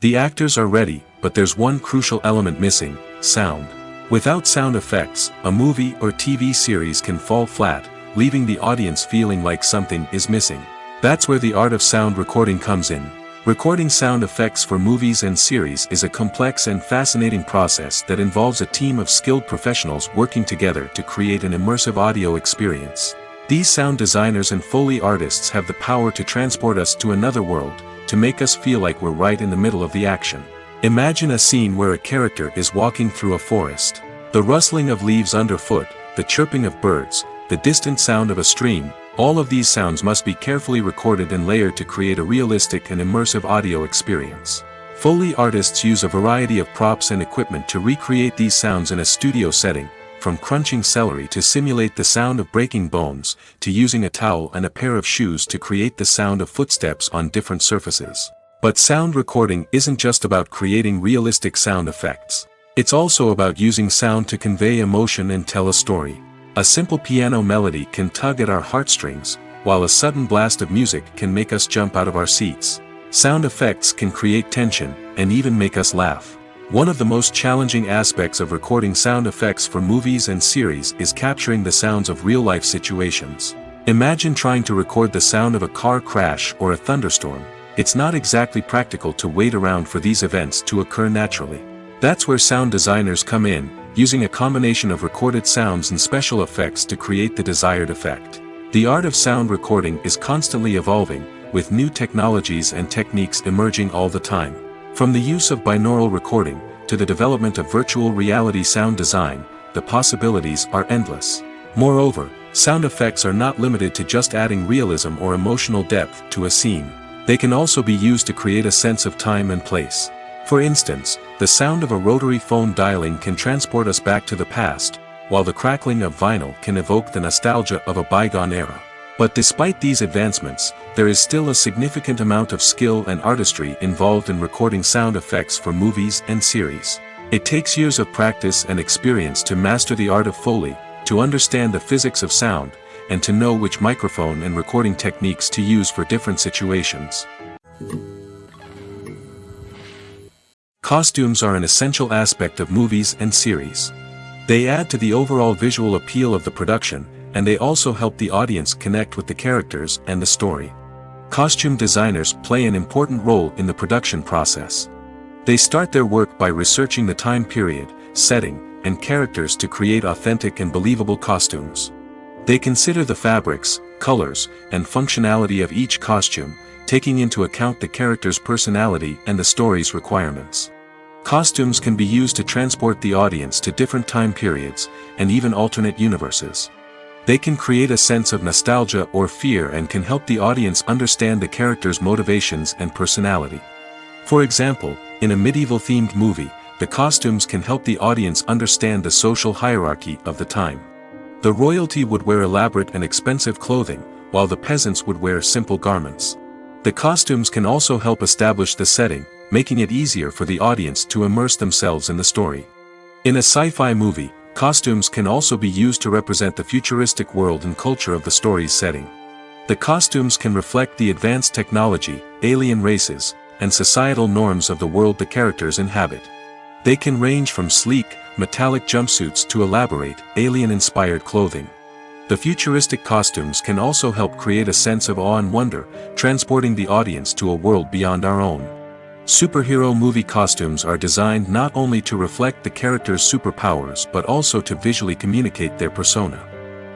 [SPEAKER 1] The actors are ready, but there's one crucial element missing: sound. Without sound effects, a movie or TV series can fall flat, leaving the audience feeling like something is missing. That's where the art of sound recording comes in. Recording sound effects for movies and series is a complex and fascinating process that involves a team of skilled professionals working together to create an immersive audio experience. These sound designers and Foley artists have the power to transport us to another world, to make us feel like we're right in the middle of the action. Imagine a scene where a character is walking through a forest. The rustling of leaves underfoot, the chirping of birds, the distant sound of a stream, all of these sounds must be carefully recorded and layered to create a realistic and immersive audio experience. Foley artists use a variety of props and equipment to recreate these sounds in a studio setting, from crunching celery to simulate the sound of breaking bones, to using a towel and a pair of shoes to create the sound of footsteps on different surfaces. But sound recording isn't just about creating realistic sound effects. It's also about using sound to convey emotion and tell a story. A simple piano melody can tug at our heartstrings, while a sudden blast of music can make us jump out of our seats. Sound effects can create tension, and even make us laugh. One of the most challenging aspects of recording sound effects for movies and series is capturing the sounds of real-life situations. Imagine trying to record the sound of a car crash or a thunderstorm. It's not exactly practical to wait around for these events to occur naturally. That's where sound designers come in, using a combination of recorded sounds and special effects to create the desired effect. The art of sound recording is constantly evolving, with new technologies and techniques emerging all the time. From the use of binaural recording, to the development of virtual reality sound design, the possibilities are endless. Moreover, sound effects are not limited to just adding realism or emotional depth to a scene. They can also be used to create a sense of time and place. For instance, the sound of a rotary phone dialing can transport us back to the past, while the crackling of vinyl can evoke the nostalgia of a bygone era. But despite these advancements, there is still a significant amount of skill and artistry involved in recording sound effects for movies and series. It takes years of practice and experience to master the art of Foley, to understand the physics of sound, and to know which microphone and recording techniques to use for different situations. Costumes are an essential aspect of movies and series. They add to the overall visual appeal of the production, and they also help the audience connect with the characters and the story. Costume designers play an important role in the production process. They start their work by researching the time period, setting, and characters to create authentic and believable costumes. They consider the fabrics, colors, and functionality of each costume, taking into account the character's personality and the story's requirements. Costumes can be used to transport the audience to different time periods, and even alternate universes. They can create a sense of nostalgia or fear and can help the audience understand the character's motivations and personality. For example, in a medieval-themed movie, the costumes can help the audience understand the social hierarchy of the time. The royalty would wear elaborate and expensive clothing, while the peasants would wear simple garments. The costumes can also help establish the setting, making it easier for the audience to immerse themselves in the story. In a sci-fi movie, costumes can also be used to represent the futuristic world and culture of the story's setting. The costumes can reflect the advanced technology, alien races, and societal norms of the world the characters inhabit. They can range from sleek, metallic jumpsuits to elaborate, alien-inspired clothing. The futuristic costumes can also help create a sense of awe and wonder, transporting the audience to a world beyond our own. Superhero movie costumes are designed not only to reflect the character's superpowers but also to visually communicate their persona.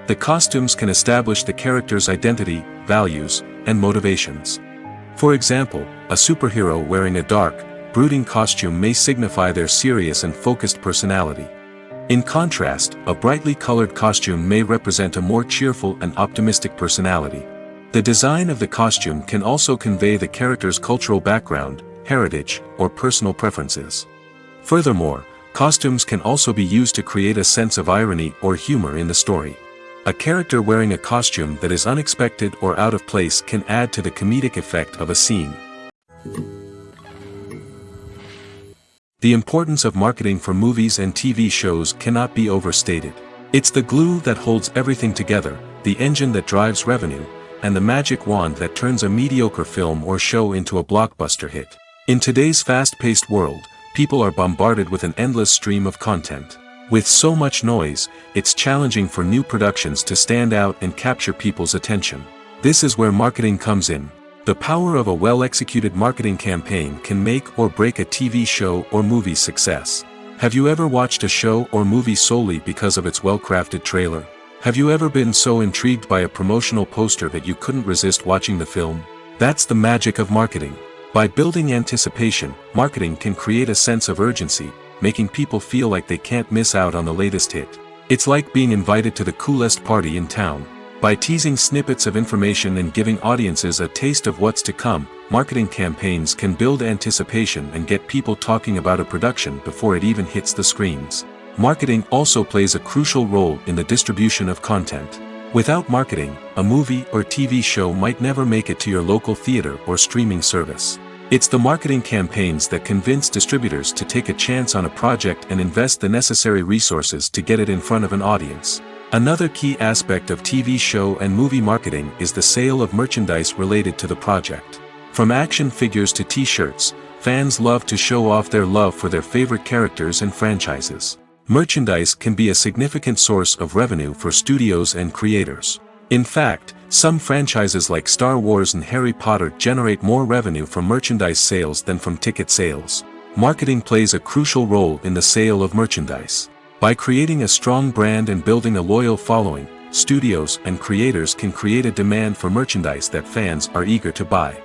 [SPEAKER 1] The costumes can establish the character's identity, values, and motivations. For example, a superhero wearing a dark, brooding costume may signify their serious and focused personality. In contrast, a brightly colored costume may represent a more cheerful and optimistic personality. The design of the costume can also convey the character's cultural background, heritage, or personal preferences. Furthermore, costumes can also be used to create a sense of irony or humor in the story. A character wearing a costume that is unexpected or out of place can add to the comedic effect of a scene. The importance of marketing for movies and TV shows cannot be overstated. It's the glue that holds everything together, the engine that drives revenue, and the magic wand that turns a mediocre film or show into a blockbuster hit. In today's fast-paced world, people are bombarded with an endless stream of content. With so much noise, it's challenging for new productions to stand out and capture people's attention. This is where marketing comes in. The power of a well-executed marketing campaign can make or break a TV show or movie's success. Have you ever watched a show or movie solely because of its well-crafted trailer? Have you ever been so intrigued by a promotional poster that you couldn't resist watching the film? That's the magic of marketing. By building anticipation, marketing can create a sense of urgency, making people feel like they can't miss out on the latest hit. It's like being invited to the coolest party in town. By teasing snippets of information and giving audiences a taste of what's to come, marketing campaigns can build anticipation and get people talking about a production before it even hits the screens. Marketing also plays a crucial role in the distribution of content. Without marketing, a movie or TV show might never make it to your local theater or streaming service. It's the marketing campaigns that convince distributors to take a chance on a project and invest the necessary resources to get it in front of an audience. Another key aspect of TV show and movie marketing is the sale of merchandise related to the project. From action figures to t-shirts, fans love to show off their love for their favorite characters and franchises. Merchandise can be a significant source of revenue for studios and creators. In fact, some franchises like Star Wars and Harry Potter generate more revenue from merchandise sales than from ticket sales. Marketing plays a crucial role in the sale of merchandise. By creating a strong brand and building a loyal following, studios and creators can create a demand for merchandise that fans are eager to buy.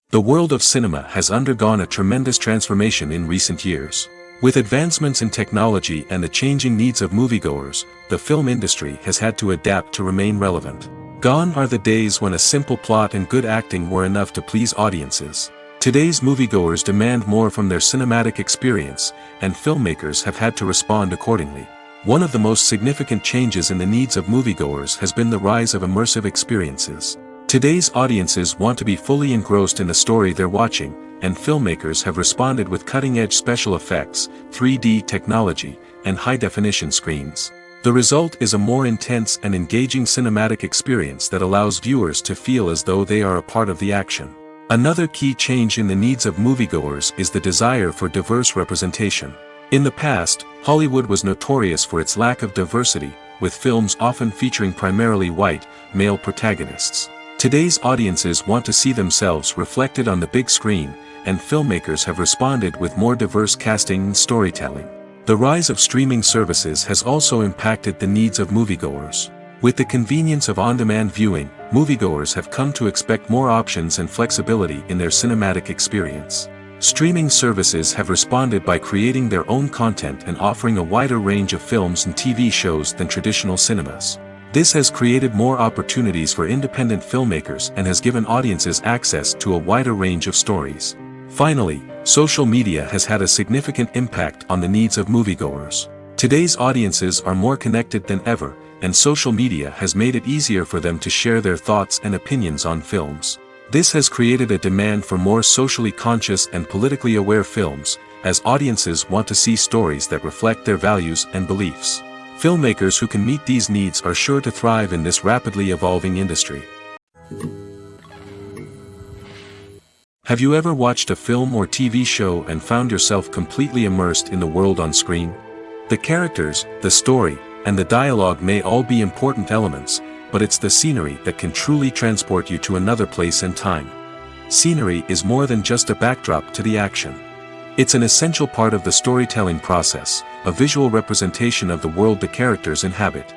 [SPEAKER 1] The world of cinema has undergone a tremendous transformation in recent years. With advancements in technology and the changing needs of moviegoers, the film industry has had to adapt to remain relevant. Gone are the days when a simple plot and good acting were enough to please audiences. Today's moviegoers demand more from their cinematic experience, and filmmakers have had to respond accordingly. One of the most significant changes in the needs of moviegoers has been the rise of immersive experiences. Today's audiences want to be fully engrossed in the story they're watching, and filmmakers have responded with cutting-edge special effects, 3D technology, and high-definition screens. The result is a more intense and engaging cinematic experience that allows viewers to feel as though they are a part of the action. Another key change in the needs of moviegoers is the desire for diverse representation. In the past, Hollywood was notorious for its lack of diversity, with films often featuring primarily white, male protagonists. Today's audiences want to see themselves reflected on the big screen, and filmmakers have responded with more diverse casting and storytelling. The rise of streaming services has also impacted the needs of moviegoers. With the convenience of on-demand viewing, moviegoers have come to expect more options and flexibility in their cinematic experience. Streaming services have responded by creating their own content and offering a wider range of films and TV shows than traditional cinemas. This has created more opportunities for independent filmmakers and has given audiences access to a wider range of stories. Finally, social media has had a significant impact on the needs of moviegoers. Today's audiences are more connected than ever, and social media has made it easier for them to share their thoughts and opinions on films. This has created a demand for more socially conscious and politically aware films, as audiences want to see stories that reflect their values and beliefs. Filmmakers who can meet these needs are sure to thrive in this rapidly evolving industry. Have you ever watched a film or TV show and found yourself completely immersed in the world on screen? The characters, the story, and the dialogue may all be important elements, but it's the scenery that can truly transport you to another place and time. Scenery is more than just a backdrop to the action. It's an essential part of the storytelling process, a visual representation of the world the characters inhabit.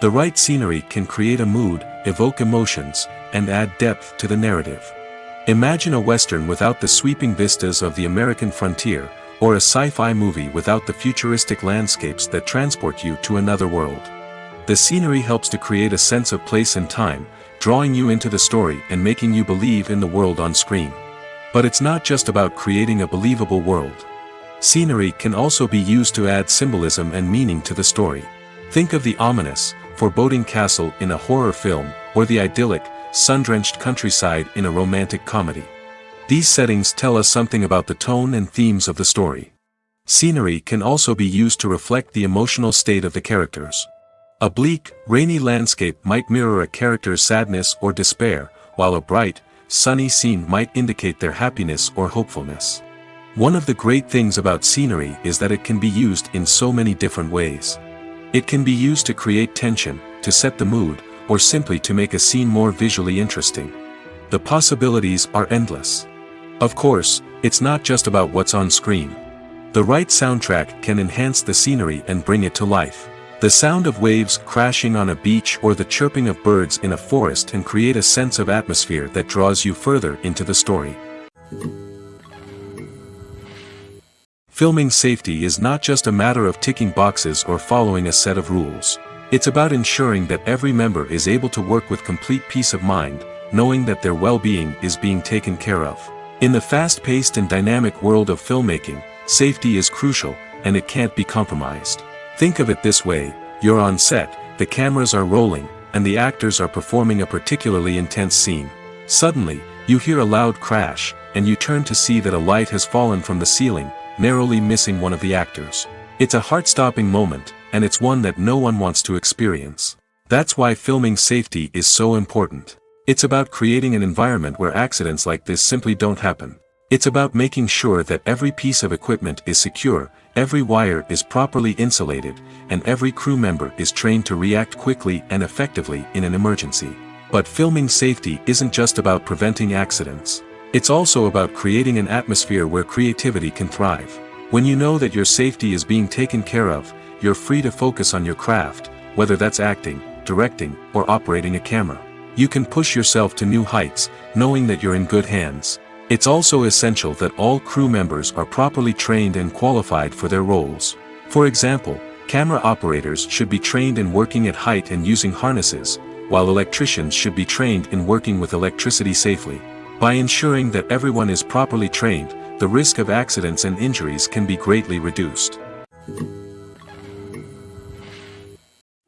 [SPEAKER 1] The right scenery can create a mood, evoke emotions, and add depth to the narrative. Imagine a Western without the sweeping vistas of the American frontier, or a sci-fi movie without the futuristic landscapes that transport you to another world. The scenery helps to create a sense of place and time, drawing you into the story and making you believe in the world on screen. But it's not just about creating a believable world. Scenery can also be used to add symbolism and meaning to the story. Think of the ominous, foreboding castle in a horror film, or the idyllic, sun-drenched countryside in a romantic comedy. These settings tell us something about the tone and themes of the story. Scenery can also be used to reflect the emotional state of the characters. A bleak, rainy landscape might mirror a character's sadness or despair, while a bright, sunny scene might indicate their happiness or hopefulness. One of the great things about scenery is that it can be used in so many different ways. It can be used to create tension, to set the mood, or simply to make a scene more visually interesting. The possibilities are endless. Of course, it's not just about what's on screen. The right soundtrack can enhance the scenery and bring it to life. The sound of waves crashing on a beach or the chirping of birds in a forest can create a sense of atmosphere that draws you further into the story. Filming safety is not just a matter of ticking boxes or following a set of rules. It's about ensuring that every member is able to work with complete peace of mind, knowing that their well-being is being taken care of. In the fast-paced and dynamic world of filmmaking, safety is crucial, and it can't be compromised. Think of it this way: you're on set, the cameras are rolling, and the actors are performing a particularly intense scene. Suddenly, you hear a loud crash, and you turn to see that a light has fallen from the ceiling, narrowly missing one of the actors. It's a heart-stopping moment, and it's one that no one wants to experience. That's why filming safety is so important. It's about creating an environment where accidents like this simply don't happen. It's about making sure that every piece of equipment is secure, every wire is properly insulated, and every crew member is trained to react quickly and effectively in an emergency. But filming safety isn't just about preventing accidents. It's also about creating an atmosphere where creativity can thrive. When you know that your safety is being taken care of, you're free to focus on your craft, whether that's acting, directing, or operating a camera. You can push yourself to new heights, knowing that you're in good hands. It's also essential that all crew members are properly trained and qualified for their roles. For example, camera operators should be trained in working at height and using harnesses, while electricians should be trained in working with electricity safely. By ensuring that everyone is properly trained, the risk of accidents and injuries can be greatly reduced.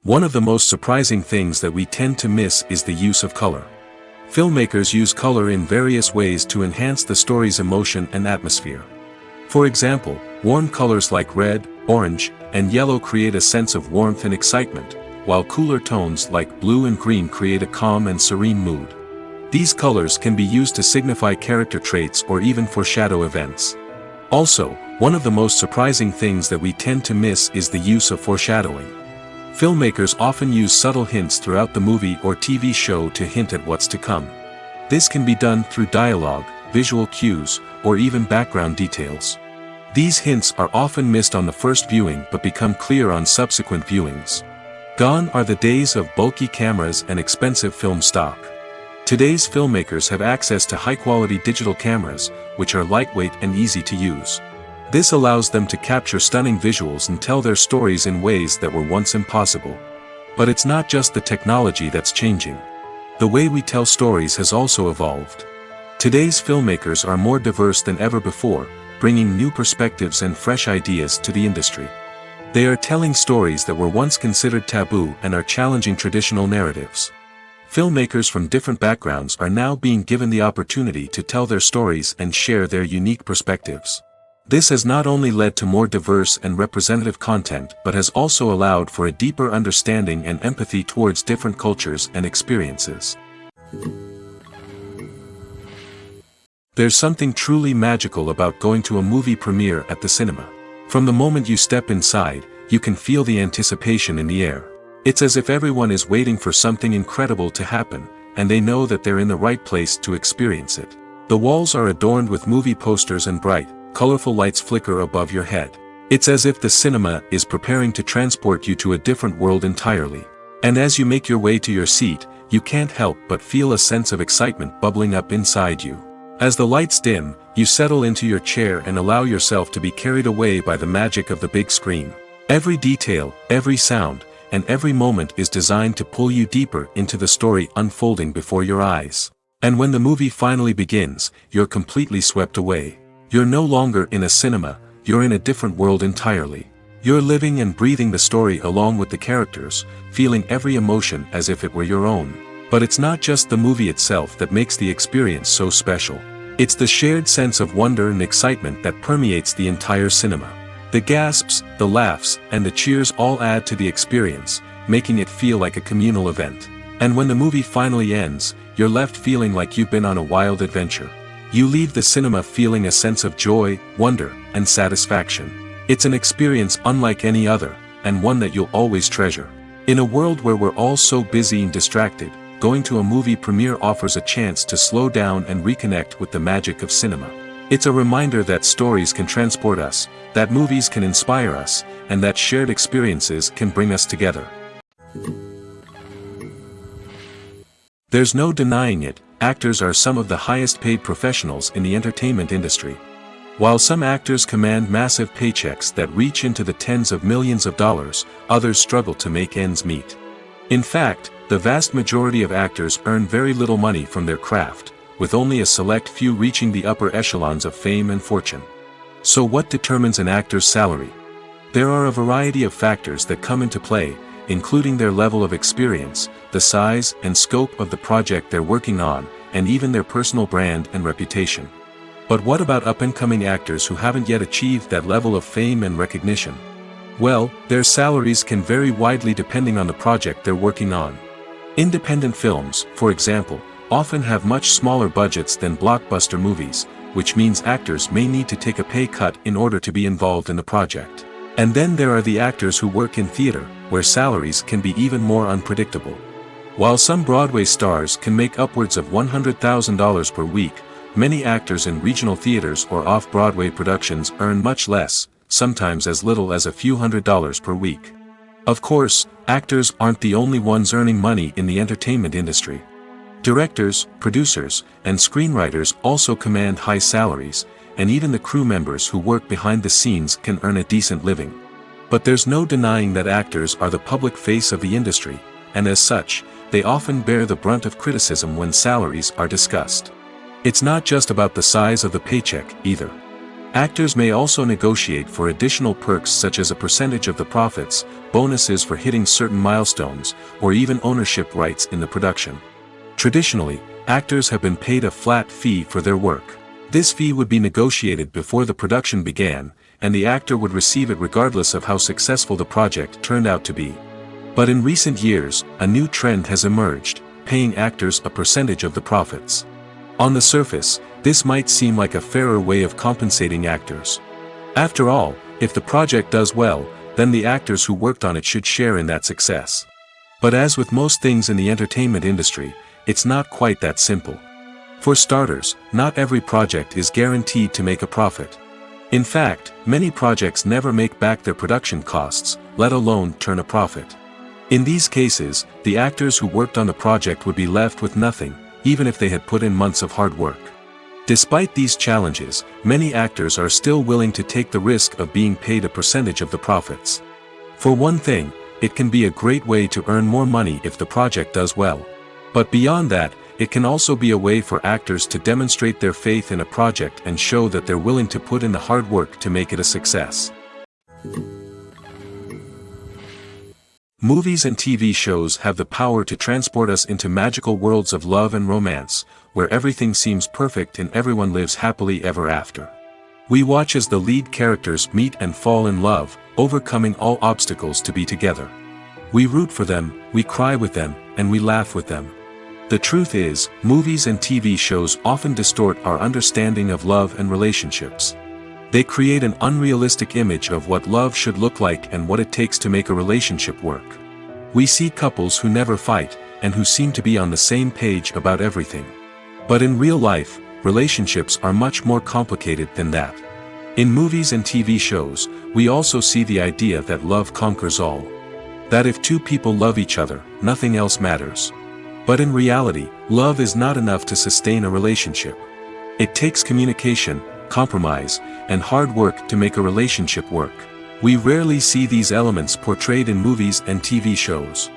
[SPEAKER 1] One of the most surprising things that we tend to miss is the use of color. Filmmakers use color in various ways to enhance the story's emotion and atmosphere. For example, warm colors like red, orange, and yellow create a sense of warmth and excitement, while cooler tones like blue and green create a calm and serene mood. These colors can be used to signify character traits or even foreshadow events. Also, one of the most surprising things that we tend to miss is the use of foreshadowing. Filmmakers often use subtle hints throughout the movie or TV show to hint at what's to come. This can be done through dialogue, visual cues, or even background details. These hints are often missed on the first viewing but become clear on subsequent viewings. Gone are the days of bulky cameras and expensive film stock. Today's filmmakers have access to high-quality digital cameras, which are lightweight and easy to use. This allows them to capture stunning visuals and tell their stories in ways that were once impossible. But it's not just the technology that's changing. The way we tell stories has also evolved. Today's filmmakers are more diverse than ever before, bringing new perspectives and fresh ideas to the industry. They are telling stories that were once considered taboo and are challenging traditional narratives. Filmmakers from different backgrounds are now being given the opportunity to tell their stories and share their unique perspectives. This has not only led to more diverse and representative content but has also allowed for a deeper understanding and empathy towards different cultures and experiences. There's something truly magical about going to a movie premiere at the cinema. From the moment you step inside, you can feel the anticipation in the air. It's as if everyone is waiting for something incredible to happen, and they know that they're in the right place to experience it. The walls are adorned with movie posters and bright, colorful lights flicker above your head. It's as if the cinema is preparing to transport you to a different world entirely. And as you make your way to your seat, you can't help but feel a sense of excitement bubbling up inside you. As the lights dim, you settle into your chair and allow yourself to be carried away by the magic of the big screen. Every detail, every sound, and every moment is designed to pull you deeper into the story unfolding before your eyes. And when the movie finally begins, you're completely swept away. You're no longer in a cinema, you're in a different world entirely. You're living and breathing the story along with the characters, feeling every emotion as if it were your own. But it's not just the movie itself that makes the experience so special. It's the shared sense of wonder and excitement that permeates the entire cinema. The gasps, the laughs, and the cheers all add to the experience, making it feel like a communal event. And when the movie finally ends, you're left feeling like you've been on a wild adventure. You leave the cinema feeling a sense of joy, wonder, and satisfaction. It's an experience unlike any other, and one that you'll always treasure. In a world where we're all so busy and distracted, going to a movie premiere offers a chance to slow down and reconnect with the magic of cinema. It's a reminder that stories can transport us, that movies can inspire us, and that shared experiences can bring us together. There's no denying it, actors are some of the highest paid professionals in the entertainment industry. While some actors command massive paychecks that reach into the tens of millions of dollars, others struggle to make ends meet. In fact, the vast majority of actors earn very little money from their craft, with only a select few reaching the upper echelons of fame and fortune. So what determines an actor's salary? There are a variety of factors that come into play, including their level of experience, the size and scope of the project they're working on, and even their personal brand and reputation. But what about up-and-coming actors who haven't yet achieved that level of fame and recognition? Well, their salaries can vary widely depending on the project they're working on. Independent films, for example, often have much smaller budgets than blockbuster movies, which means actors may need to take a pay cut in order to be involved in the project. And then there are the actors who work in theater, where salaries can be even more unpredictable. While some Broadway stars can make upwards of $100,000 per week, many actors in regional theaters or off-Broadway productions earn much less, sometimes as little as a few $100s per week. Of course, actors aren't the only ones earning money in the entertainment industry. Directors, producers, and screenwriters also command high salaries, and even the crew members who work behind the scenes can earn a decent living. But there's no denying that actors are the public face of the industry, and as such, they often bear the brunt of criticism when salaries are discussed. It's not just about the size of the paycheck, either. Actors may also negotiate for additional perks such as a percentage of the profits, bonuses for hitting certain milestones, or even ownership rights in the production. Traditionally, actors have been paid a flat fee for their work. This fee would be negotiated before the production began, and the actor would receive it regardless of how successful the project turned out to be. But in recent years, a new trend has emerged, paying actors a percentage of the profits. On the surface, this might seem like a fairer way of compensating actors. After all, if the project does well, then the actors who worked on it should share in that success. But as with most things in the entertainment industry, it's not quite that simple. For starters, not every project is guaranteed to make a profit. In fact, many projects never make back their production costs, let alone turn a profit. In these cases, the actors who worked on the project would be left with nothing, even if they had put in months of hard work. Despite these challenges, many actors are still willing to take the risk of being paid a percentage of the profits. For one thing, it can be a great way to earn more money if the project does well. But beyond that, it can also be a way for actors to demonstrate their faith in a project and show that they're willing to put in the hard work to make it a success. Movies and TV shows have the power to transport us into magical worlds of love and romance, where everything seems perfect and everyone lives happily ever after. We watch as the lead characters meet and fall in love, overcoming all obstacles to be together. We root for them, we cry with them, and we laugh with them. The truth is, movies and TV shows often distort our understanding of love and relationships. They create an unrealistic image of what love should look like and what it takes to make a relationship work. We see couples who never fight, and who seem to be on the same page about everything. But in real life, relationships are much more complicated than that. In movies and TV shows, we also see the idea that love conquers all. That if two people love each other, nothing else matters. But in reality, love is not enough to sustain a relationship. It takes communication, compromise, and hard work to make a relationship work. We rarely see these elements portrayed in movies and TV shows.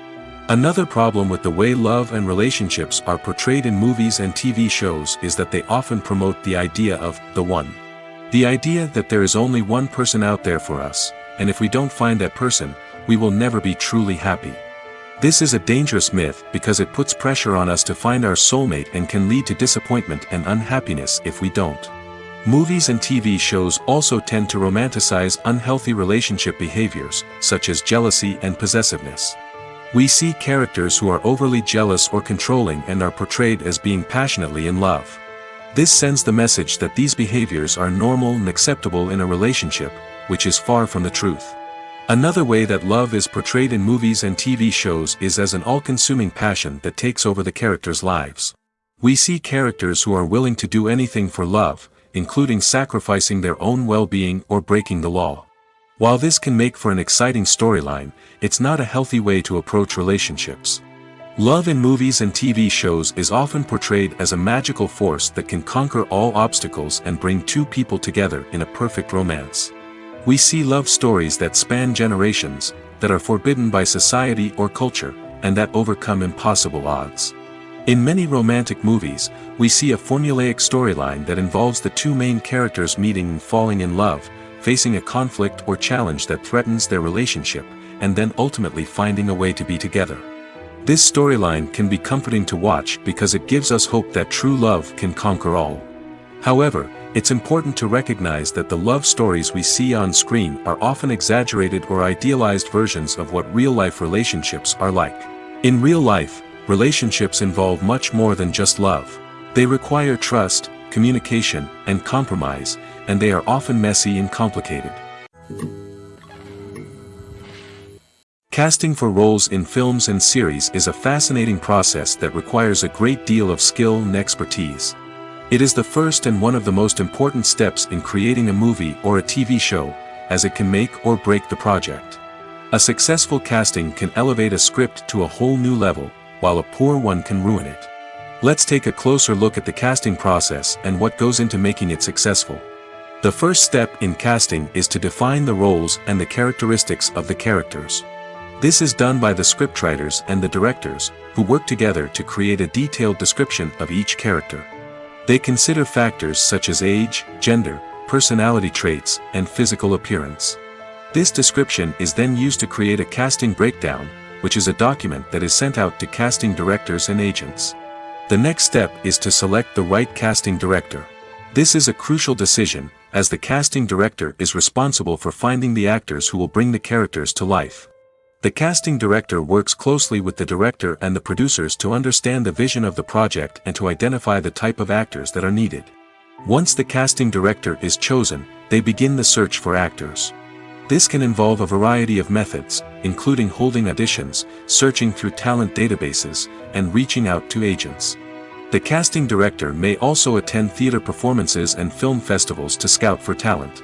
[SPEAKER 1] Another problem with the way love and relationships are portrayed in movies and TV shows is that they often promote the idea of the one. The idea that there is only one person out there for us, and if we don't find that person, we will never be truly happy. This is a dangerous myth because it puts pressure on us to find our soulmate and can lead to disappointment and unhappiness if we don't. Movies and TV shows also tend to romanticize unhealthy relationship behaviors, such as jealousy and possessiveness. We see characters who are overly jealous or controlling and are portrayed as being passionately in love. This sends the message that these behaviors are normal and acceptable in a relationship, which is far from the truth. Another way that love is portrayed in movies and TV shows is as an all-consuming passion that takes over the characters' lives. We see characters who are willing to do anything for love, including sacrificing their own well-being or breaking the law. While this can make for an exciting storyline, it's not a healthy way to approach relationships. Love in movies and TV shows is often portrayed as a magical force that can conquer all obstacles and bring two people together in a perfect romance. We see love stories that span generations, that are forbidden by society or culture, and that overcome impossible odds. In many romantic movies, we see a formulaic storyline that involves the two main characters meeting and falling in love, facing a conflict or challenge that threatens their relationship, and then ultimately finding a way to be together. This storyline can be comforting to watch because it gives us hope that true love can conquer all. However, it's important to recognize that the love stories we see on screen are often exaggerated or idealized versions of what real-life relationships are like. In real life, relationships involve much more than just love. They require trust, communication, and compromise, and they are often messy and complicated. Casting for roles in films and series is a fascinating process that requires a great deal of skill and expertise. It is the first and one of the most important steps in creating a movie or a TV show, as it can make or break the project. A successful casting can elevate a script to a whole new level, while a poor one can ruin it. Let's take a closer look at the casting process and what goes into making it successful. The first step in casting is to define the roles and the characteristics of the characters. This is done by the scriptwriters and the directors, who work together to create a detailed description of each character. They consider factors such as age, gender, personality traits, and physical appearance. This description is then used to create a casting breakdown, which is a document that is sent out to casting directors and agents. The next step is to select the right casting director. This is a crucial decision, as the casting director is responsible for finding the actors who will bring the characters to life. The casting director works closely with the director and the producers to understand the vision of the project and to identify the type of actors that are needed. Once the casting director is chosen, they begin the search for actors. This can involve a variety of methods, including holding auditions, searching through talent databases, and reaching out to agents. The casting director may also attend theater performances and film festivals to scout for talent.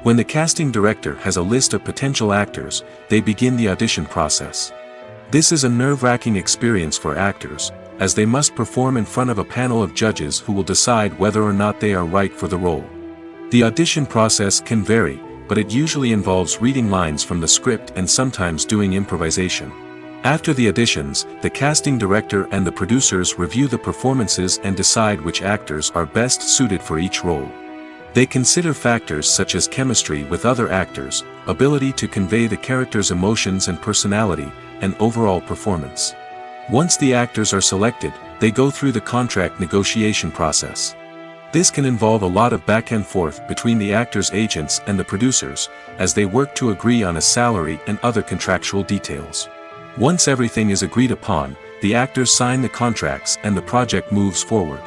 [SPEAKER 1] When the casting director has a list of potential actors, they begin the audition process. This is a nerve-wracking experience for actors, as they must perform in front of a panel of judges who will decide whether or not they are right for the role. The audition process can vary, but it usually involves reading lines from the script and sometimes doing improvisation. After the auditions, the casting director and the producers review the performances and decide which actors are best suited for each role. They consider factors such as chemistry with other actors, ability to convey the character's emotions and personality, and overall performance. Once the actors are selected, they go through the contract negotiation process. This can involve a lot of back and forth between the actors' agents and the producers, as they work to agree on a salary and other contractual details. Once everything is agreed upon, the actors sign the contracts and the project moves forward.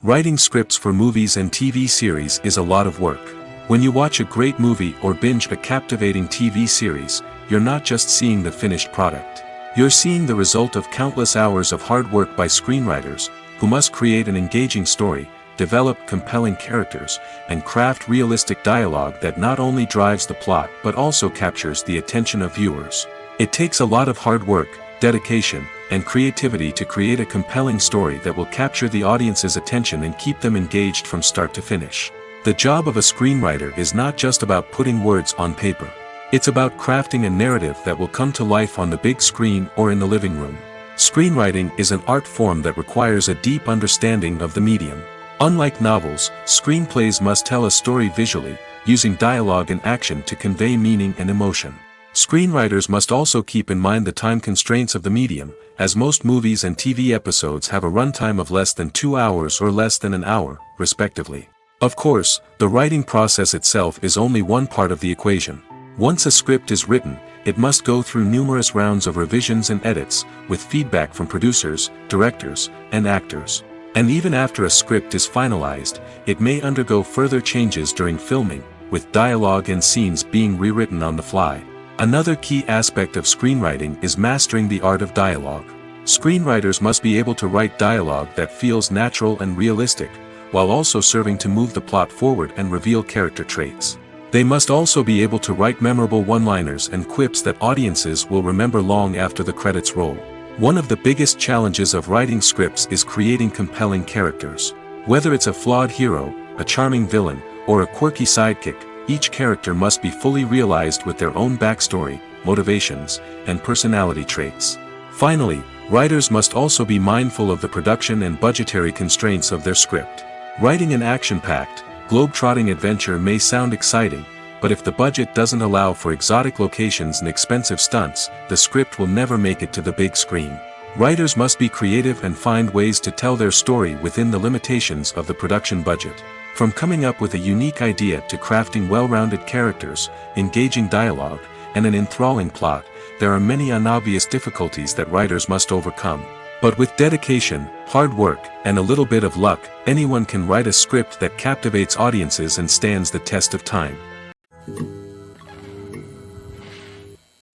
[SPEAKER 1] Writing scripts for movies and TV series is a lot of work. When you watch a great movie or binge a captivating TV series, you're not just seeing the finished product. You're seeing the result of countless hours of hard work by screenwriters, who must create an engaging story, develop compelling characters, and craft realistic dialogue that not only drives the plot but also captures the attention of viewers. It takes a lot of hard work, dedication, and creativity to create a compelling story that will capture the audience's attention and keep them engaged from start to finish. The job of a screenwriter is not just about putting words on paper. It's about crafting a narrative that will come to life on the big screen or in the living room. Screenwriting is an art form that requires a deep understanding of the medium. Unlike novels, screenplays must tell a story visually, using dialogue and action to convey meaning and emotion. Screenwriters must also keep in mind the time constraints of the medium, as most movies and TV episodes have a runtime of less than 2 hours or less than an hour, respectively. Of course, the writing process itself is only one part of the equation. Once a script is written, it must go through numerous rounds of revisions and edits, with feedback from producers, directors, and actors. And even after a script is finalized, it may undergo further changes during filming, with dialogue and scenes being rewritten on the fly. Another key aspect of screenwriting is mastering the art of dialogue. Screenwriters must be able to write dialogue that feels natural and realistic, while also serving to move the plot forward and reveal character traits. They must also be able to write memorable one-liners and quips that audiences will remember long after the credits roll. One of the biggest challenges of writing scripts is creating compelling characters. Whether it's a flawed hero, a charming villain, or a quirky sidekick, each character must be fully realized with their own backstory, motivations, and personality traits. Finally, writers must also be mindful of the production and budgetary constraints of their script. Writing an action-packed, globe-trotting adventure may sound exciting, but if the budget doesn't allow for exotic locations and expensive stunts, the script will never make it to the big screen. Writers must be creative and find ways to tell their story within the limitations of the production budget. From coming up with a unique idea to crafting well-rounded characters, engaging dialogue, and an enthralling plot, there are many unobvious difficulties that writers must overcome. But with dedication, hard work, and a little bit of luck, anyone can write a script that captivates audiences and stands the test of time.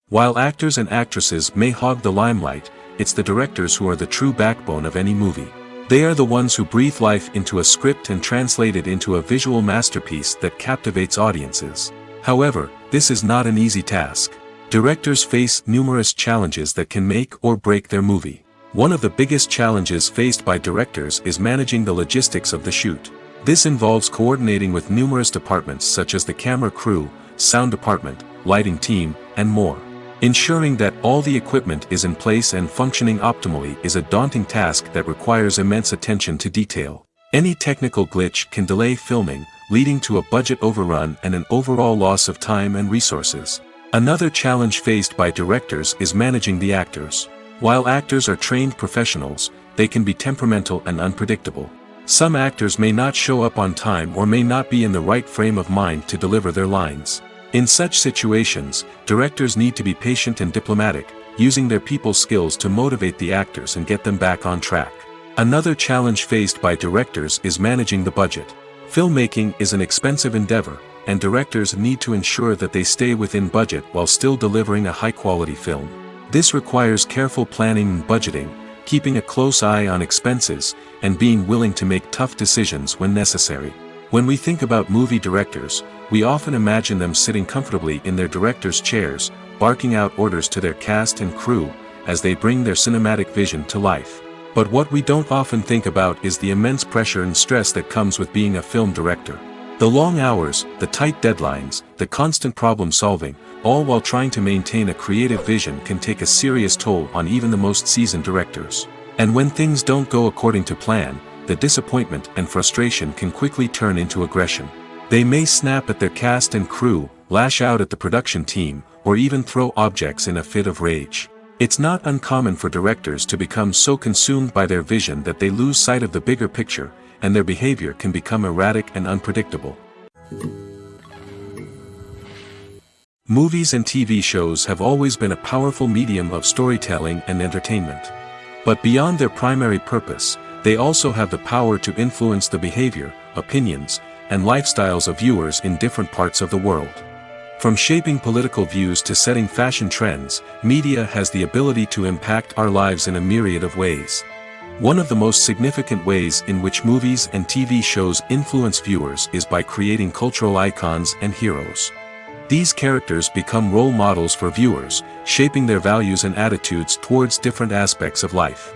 [SPEAKER 1] While actors and actresses may hog the limelight, it's the directors who are the true backbone of any movie. They are the ones who breathe life into a script and translate it into a visual masterpiece that captivates audiences. However, this is not an easy task. Directors face numerous challenges that can make or break their movie. One of the biggest challenges faced by directors is managing the logistics of the shoot. This involves coordinating with numerous departments such as the camera crew, sound department, lighting team, and more. Ensuring that all the equipment is in place and functioning optimally is a daunting task that requires immense attention to detail. Any technical glitch can delay filming, leading to a budget overrun and an overall loss of time and resources. Another challenge faced by directors is managing the actors. While actors are trained professionals, they can be temperamental and unpredictable. Some actors may not show up on time or may not be in the right frame of mind to deliver their lines. In such situations, directors need to be patient and diplomatic, using their people skills to motivate the actors and get them back on track. Another challenge faced by directors is managing the budget. Filmmaking is an expensive endeavor, and directors need to ensure that they stay within budget while still delivering a high-quality film. This requires careful planning and budgeting, keeping a close eye on expenses, and being willing to make tough decisions when necessary. When we think about movie directors, we often imagine them sitting comfortably in their director's chairs, barking out orders to their cast and crew, as they bring their cinematic vision to life. But what we don't often think about is the immense pressure and stress that comes with being a film director. The long hours, the tight deadlines, the constant problem solving, all while trying to maintain a creative vision can take a serious toll on even the most seasoned directors. And when things don't go according to plan, the disappointment and frustration can quickly turn into aggression. They may snap at their cast and crew, lash out at the production team, or even throw objects in a fit of rage. It's not uncommon for directors to become so consumed by their vision that they lose sight of the bigger picture, and their behavior can become erratic and unpredictable. Movies and TV shows have always been a powerful medium of storytelling and entertainment. But beyond their primary purpose, they also have the power to influence the behavior, opinions, and lifestyles of viewers in different parts of the world. From shaping political views to setting fashion trends, media has the ability to impact our lives in a myriad of ways. One of the most significant ways in which movies and TV shows influence viewers is by creating cultural icons and heroes. These characters become role models for viewers, shaping their values and attitudes towards different aspects of life.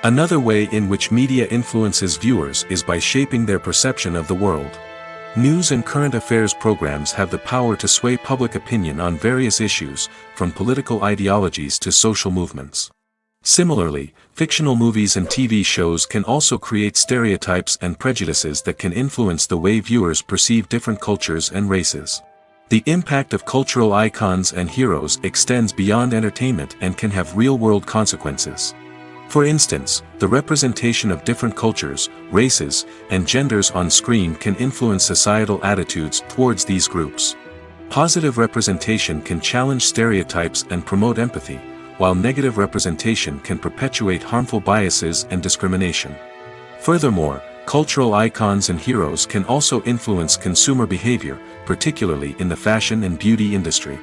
[SPEAKER 1] Another way in which media influences viewers is by shaping their perception of the world. News and current affairs programs have the power to sway public opinion on various issues, from political ideologies to social movements. Similarly, fictional movies and TV shows can also create stereotypes and prejudices that can influence the way viewers perceive different cultures and races. The impact of cultural icons and heroes extends beyond entertainment and can have real-world consequences. For instance, the representation of different cultures, races, and genders on screen can influence societal attitudes towards these groups. Positive representation can challenge stereotypes and promote empathy, while negative representation can perpetuate harmful biases and discrimination. Furthermore, cultural icons and heroes can also influence consumer behavior, particularly in the fashion and beauty industry.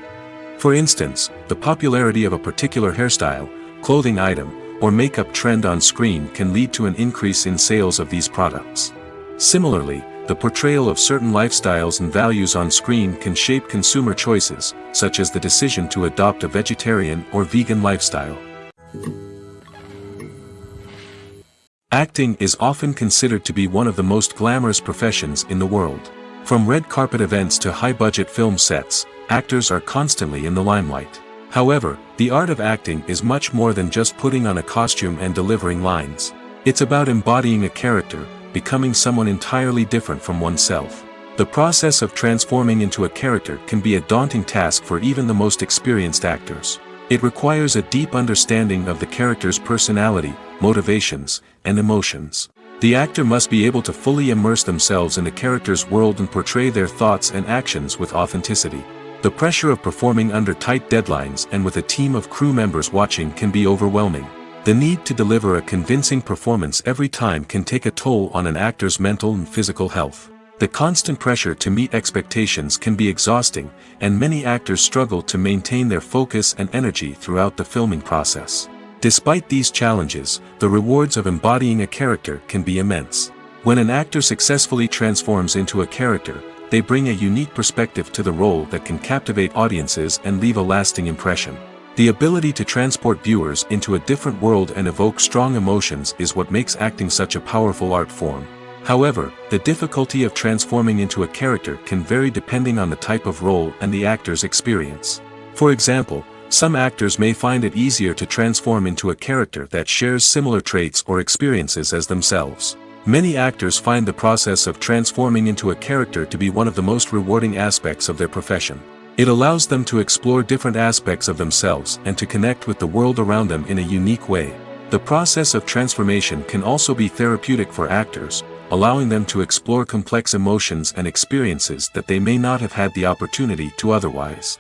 [SPEAKER 1] For instance, the popularity of a particular hairstyle, clothing item, or makeup trend on screen can lead to an increase in sales of these products. Similarly, the portrayal of certain lifestyles and values on screen can shape consumer choices, such as the decision to adopt a vegetarian or vegan lifestyle. Acting is often considered to be one of the most glamorous professions in the world. From red carpet events to high-budget film sets, actors are constantly in the limelight. However, the art of acting is much more than just putting on a costume and delivering lines. It's about embodying a character, becoming someone entirely different from oneself. The process of transforming into a character can be a daunting task for even the most experienced actors. It requires a deep understanding of the character's personality, motivations, and emotions. The actor must be able to fully immerse themselves in the character's world and portray their thoughts and actions with authenticity. The pressure of performing under tight deadlines and with a team of crew members watching can be overwhelming. The need to deliver a convincing performance every time can take a toll on an actor's mental and physical health. The constant pressure to meet expectations can be exhausting, and many actors struggle to maintain their focus and energy throughout the filming process. Despite these challenges, the rewards of embodying a character can be immense. When an actor successfully transforms into a character, they bring a unique perspective to the role that can captivate audiences and leave a lasting impression. The ability to transport viewers into a different world and evoke strong emotions is what makes acting such a powerful art form. However, the difficulty of transforming into a character can vary depending on the type of role and the actor's experience. For example, some actors may find it easier to transform into a character that shares similar traits or experiences as themselves. Many actors find the process of transforming into a character to be one of the most rewarding aspects of their profession. It allows them to explore different aspects of themselves and to connect with the world around them in a unique way. The process of transformation can also be therapeutic for actors, allowing them to explore complex emotions and experiences that they may not have had the opportunity to otherwise.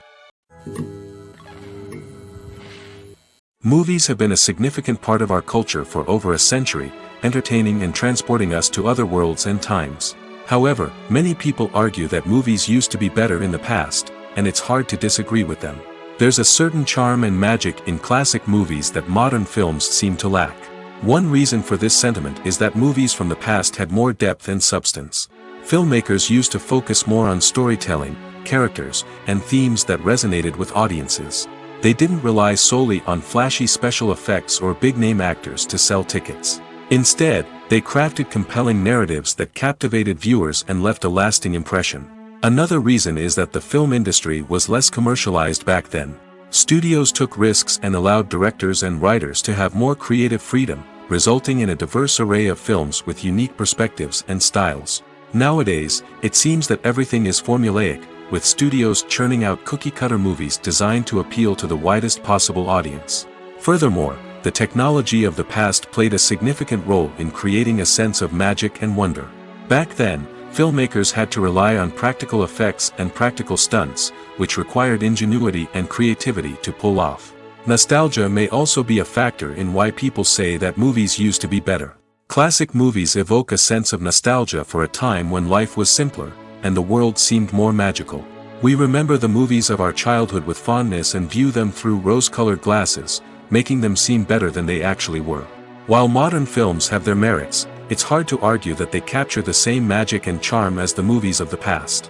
[SPEAKER 1] Movies have been a significant part of our culture for over a century, entertaining and transporting us to other worlds and times. However, many people argue that movies used to be better in the past, and it's hard to disagree with them. There's a certain charm and magic in classic movies that modern films seem to lack. One reason for this sentiment is that movies from the past had more depth and substance. Filmmakers used to focus more on storytelling, characters, and themes that resonated with audiences. They didn't rely solely on flashy special effects or big-name actors to sell tickets. Instead, they crafted compelling narratives that captivated viewers and left a lasting impression. Another reason is that the film industry was less commercialized back then. Studios took risks and allowed directors and writers to have more creative freedom, resulting in a diverse array of films with unique perspectives and styles. Nowadays, it seems that everything is formulaic, with studios churning out cookie-cutter movies designed to appeal to the widest possible audience. Furthermore, the technology of the past played a significant role in creating a sense of magic and wonder. Back then, filmmakers had to rely on practical effects and practical stunts, which required ingenuity and creativity to pull off. Nostalgia may also be a factor in why people say that movies used to be better. Classic movies evoke a sense of nostalgia for a time when life was simpler, and the world seemed more magical. We remember the movies of our childhood with fondness and view them through rose-colored glasses, making them seem better than they actually were. While modern films have their merits, it's hard to argue that they capture the same magic and charm as the movies of the past.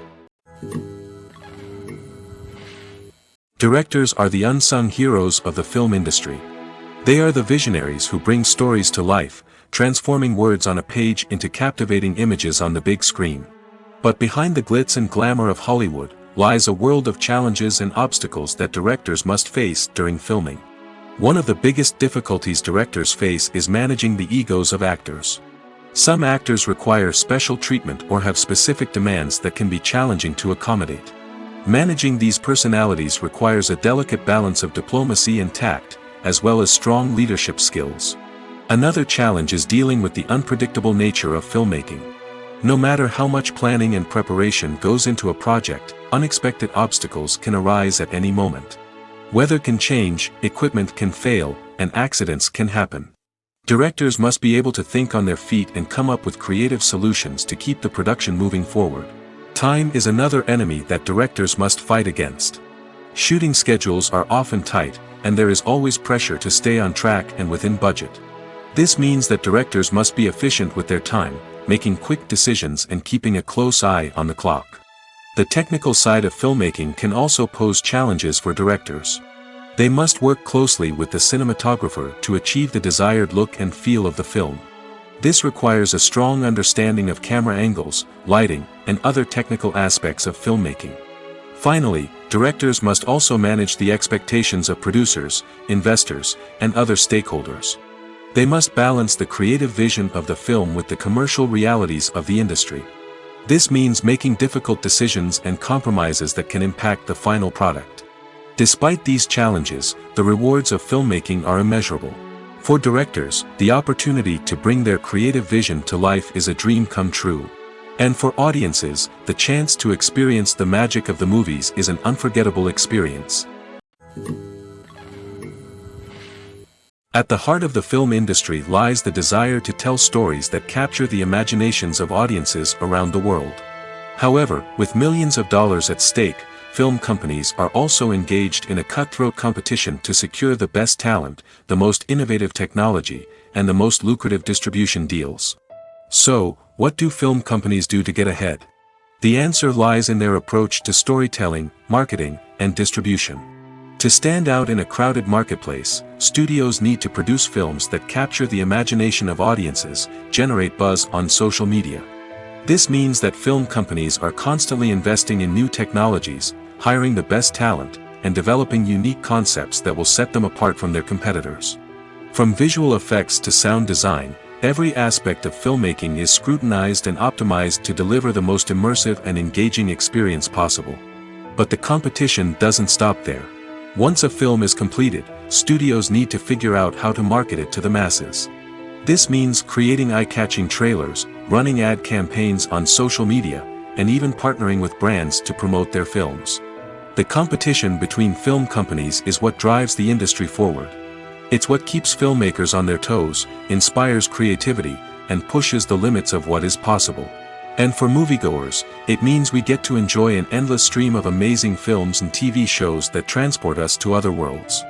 [SPEAKER 1] Directors are the unsung heroes of the film industry. They are the visionaries who bring stories to life, transforming words on a page into captivating images on the big screen. But behind the glitz and glamour of Hollywood lies a world of challenges and obstacles that directors must face during filming. One of the biggest difficulties directors face is managing the egos of actors. Some actors require special treatment or have specific demands that can be challenging to accommodate. Managing these personalities requires a delicate balance of diplomacy and tact, as well as strong leadership skills. Another challenge is dealing with the unpredictable nature of filmmaking. No matter how much planning and preparation goes into a project, unexpected obstacles can arise at any moment. Weather can change, equipment can fail, and accidents can happen. Directors must be able to think on their feet and come up with creative solutions to keep the production moving forward. Time is another enemy that directors must fight against. Shooting schedules are often tight, and there is always pressure to stay on track and within budget. This means that directors must be efficient with their time, making quick decisions and keeping a close eye on the clock. The technical side of filmmaking can also pose challenges for directors. They must work closely with the cinematographer to achieve the desired look and feel of the film. This requires a strong understanding of camera angles, lighting, and other technical aspects of filmmaking. Finally, directors must also manage the expectations of producers, investors, and other stakeholders. They must balance the creative vision of the film with the commercial realities of the industry. This means making difficult decisions and compromises that can impact the final product. Despite these challenges, the rewards of filmmaking are immeasurable. For directors, the opportunity to bring their creative vision to life is a dream come true. And for audiences, the chance to experience the magic of the movies is an unforgettable experience. At the heart of the film industry lies the desire to tell stories that capture the imaginations of audiences around the world. However, with millions of dollars at stake, film companies are also engaged in a cutthroat competition to secure the best talent, the most innovative technology, and the most lucrative distribution deals. So, what do film companies do to get ahead? The answer lies in their approach to storytelling, marketing, and distribution. To stand out in a crowded marketplace, studios need to produce films that capture the imagination of audiences, generate buzz on social media. This means that film companies are constantly investing in new technologies, hiring the best talent, and developing unique concepts that will set them apart from their competitors. From visual effects to sound design, every aspect of filmmaking is scrutinized and optimized to deliver the most immersive and engaging experience possible. But the competition doesn't stop there. Once a film is completed, studios need to figure out how to market it to the masses. This means creating eye-catching trailers, running ad campaigns on social media, and even partnering with brands to promote their films. The competition between film companies is what drives the industry forward. It's what keeps filmmakers on their toes, inspires creativity, and pushes the limits of what is possible. And for moviegoers, it means we get to enjoy an endless stream of amazing films and TV shows that transport us to other worlds.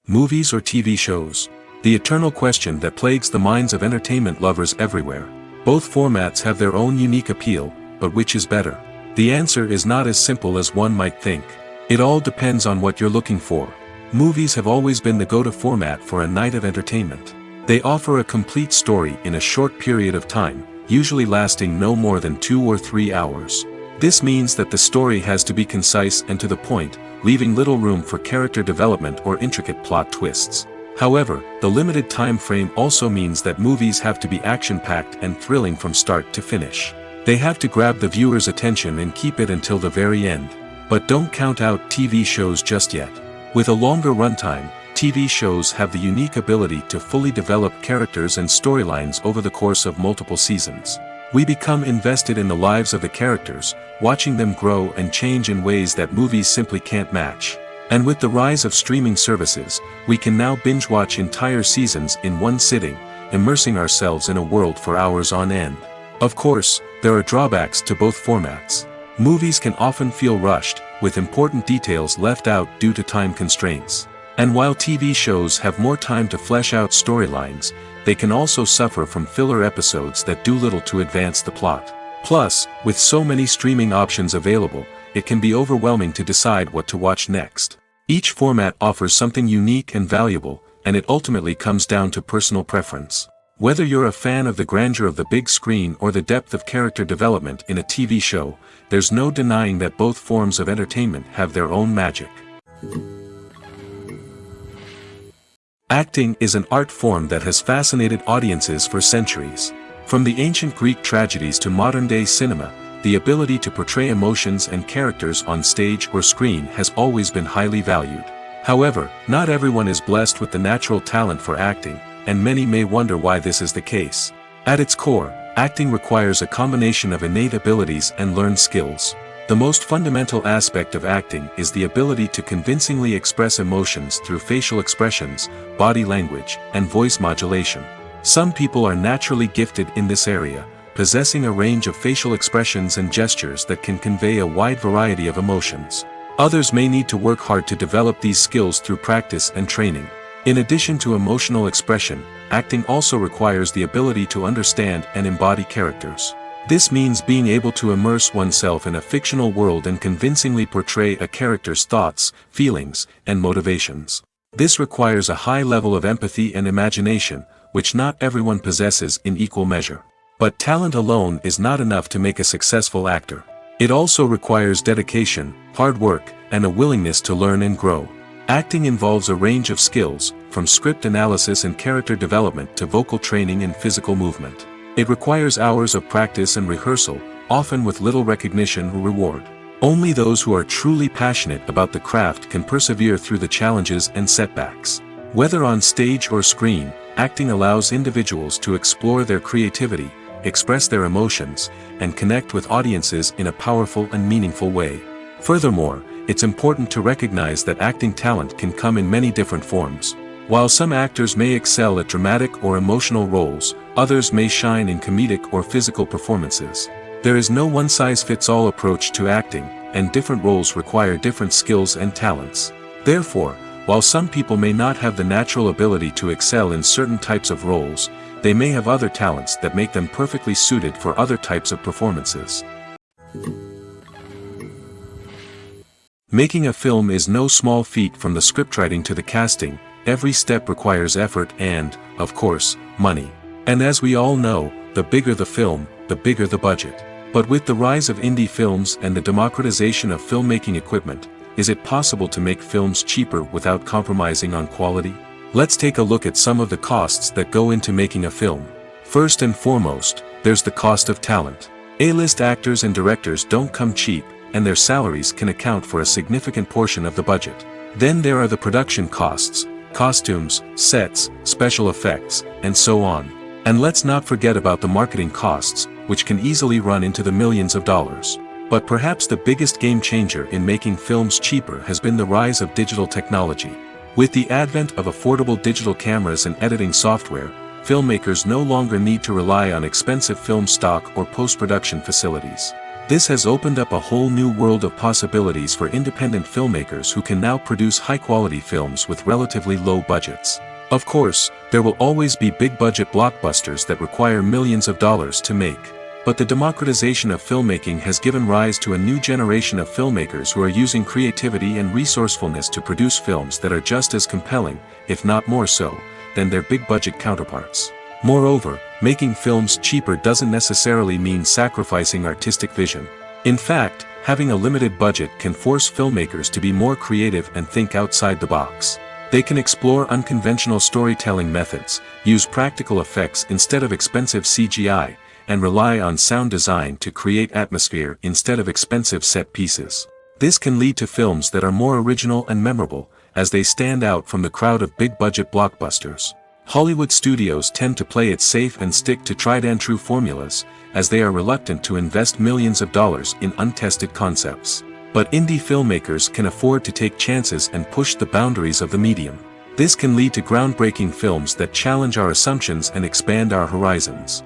[SPEAKER 1] Movies or TV shows? the eternal question that plagues the minds of entertainment lovers everywhere. Both formats have their own unique appeal, but which is better? The answer is not as simple as one might think. It all depends on what you're looking for. Movies have always been the go-to format for a night of entertainment. They offer a complete story in a short period of time, usually lasting no more than 2 or 3 hours. This means that the story has to be concise and to the point, leaving little room for character development or intricate plot twists. However, the limited time frame also means that movies have to be action-packed and thrilling from start to finish. They have to grab the viewer's attention and keep it until the very end. But don't count out TV shows just yet. With a longer runtime, TV shows have the unique ability to fully develop characters and storylines over the course of multiple seasons. We become invested in the lives of the characters, watching them grow and change in ways that movies simply can't match. And with the rise of streaming services, we can now binge-watch entire seasons in one sitting, immersing ourselves in a world for hours on end. Of course, there are drawbacks to both formats. Movies can often feel rushed, with important details left out due to time constraints. And while TV shows have more time to flesh out storylines, they can also suffer from filler episodes that do little to advance the plot. Plus, with so many streaming options available, it can be overwhelming to decide what to watch next. Each format offers something unique and valuable, and it ultimately comes down to personal preference. Whether you're a fan of the grandeur of the big screen or the depth of character development in a TV show, there's no denying that both forms of entertainment have their own magic. Acting is an art form that has fascinated audiences for centuries. From the ancient Greek tragedies to modern-day cinema, the ability to portray emotions and characters on stage or screen has always been highly valued. However, not everyone is blessed with the natural talent for acting, and many may wonder why this is the case. At its core, acting requires a combination of innate abilities and learned skills. The most fundamental aspect of acting is the ability to convincingly express emotions through facial expressions, body language, and voice modulation. Some people are naturally gifted in this area, possessing a range of facial expressions and gestures that can convey a wide variety of emotions. Others may need to work hard to develop these skills through practice and training. In addition to emotional expression, acting also requires the ability to understand and embody characters. This means being able to immerse oneself in a fictional world and convincingly portray a character's thoughts, feelings, and motivations. This requires a high level of empathy and imagination, which not everyone possesses in equal measure. But talent alone is not enough to make a successful actor. It also requires dedication, hard work, and a willingness to learn and grow. Acting involves a range of skills, from script analysis and character development to vocal training and physical movement. It requires hours of practice and rehearsal, often with little recognition or reward. Only those who are truly passionate about the craft can persevere through the challenges and setbacks. Whether on stage or screen, acting allows individuals to explore their creativity, express their emotions, and connect with audiences in a powerful and meaningful way. Furthermore, it's important to recognize that acting talent can come in many different forms. While some actors may excel at dramatic or emotional roles, others may shine in comedic or physical performances. There is no one-size-fits-all approach to acting, and different roles require different skills and talents. Therefore, while some people may not have the natural ability to excel in certain types of roles, they may have other talents that make them perfectly suited for other types of performances. Making a film is no small feat. From the scriptwriting to the casting, every step requires effort and, of course, money. And as we all know, the bigger the film, the bigger the budget. But with the rise of indie films and the democratization of filmmaking equipment, is it possible to make films cheaper without compromising on quality? Let's take a look at some of the costs that go into making a film. First and foremost, there's the cost of talent. A-list actors and directors don't come cheap, and their salaries can account for a significant portion of the budget. Then there are the production costs, costumes, sets, special effects, and so on. And let's not forget about the marketing costs, which can easily run into the millions of dollars. But perhaps the biggest game changer in making films cheaper has been the rise of digital technology. With the advent of affordable digital cameras and editing software, filmmakers no longer need to rely on expensive film stock or post-production facilities. This has opened up a whole new world of possibilities for independent filmmakers who can now produce high-quality films with relatively low budgets. Of course, there will always be big-budget blockbusters that require millions of dollars to make. But the democratization of filmmaking has given rise to a new generation of filmmakers who are using creativity and resourcefulness to produce films that are just as compelling, if not more so, than their big-budget counterparts. Moreover, making films cheaper doesn't necessarily mean sacrificing artistic vision. In fact, having a limited budget can force filmmakers to be more creative and think outside the box. They can explore unconventional storytelling methods, use practical effects instead of expensive CGI, and rely on sound design to create atmosphere instead of expensive set pieces. This can lead to films that are more original and memorable, as they stand out from the crowd of big-budget blockbusters. Hollywood studios tend to play it safe and stick to tried-and-true formulas, as they are reluctant to invest millions of dollars in untested concepts. But indie filmmakers can afford to take chances and push the boundaries of the medium. This can lead to groundbreaking films that challenge our assumptions and expand our horizons.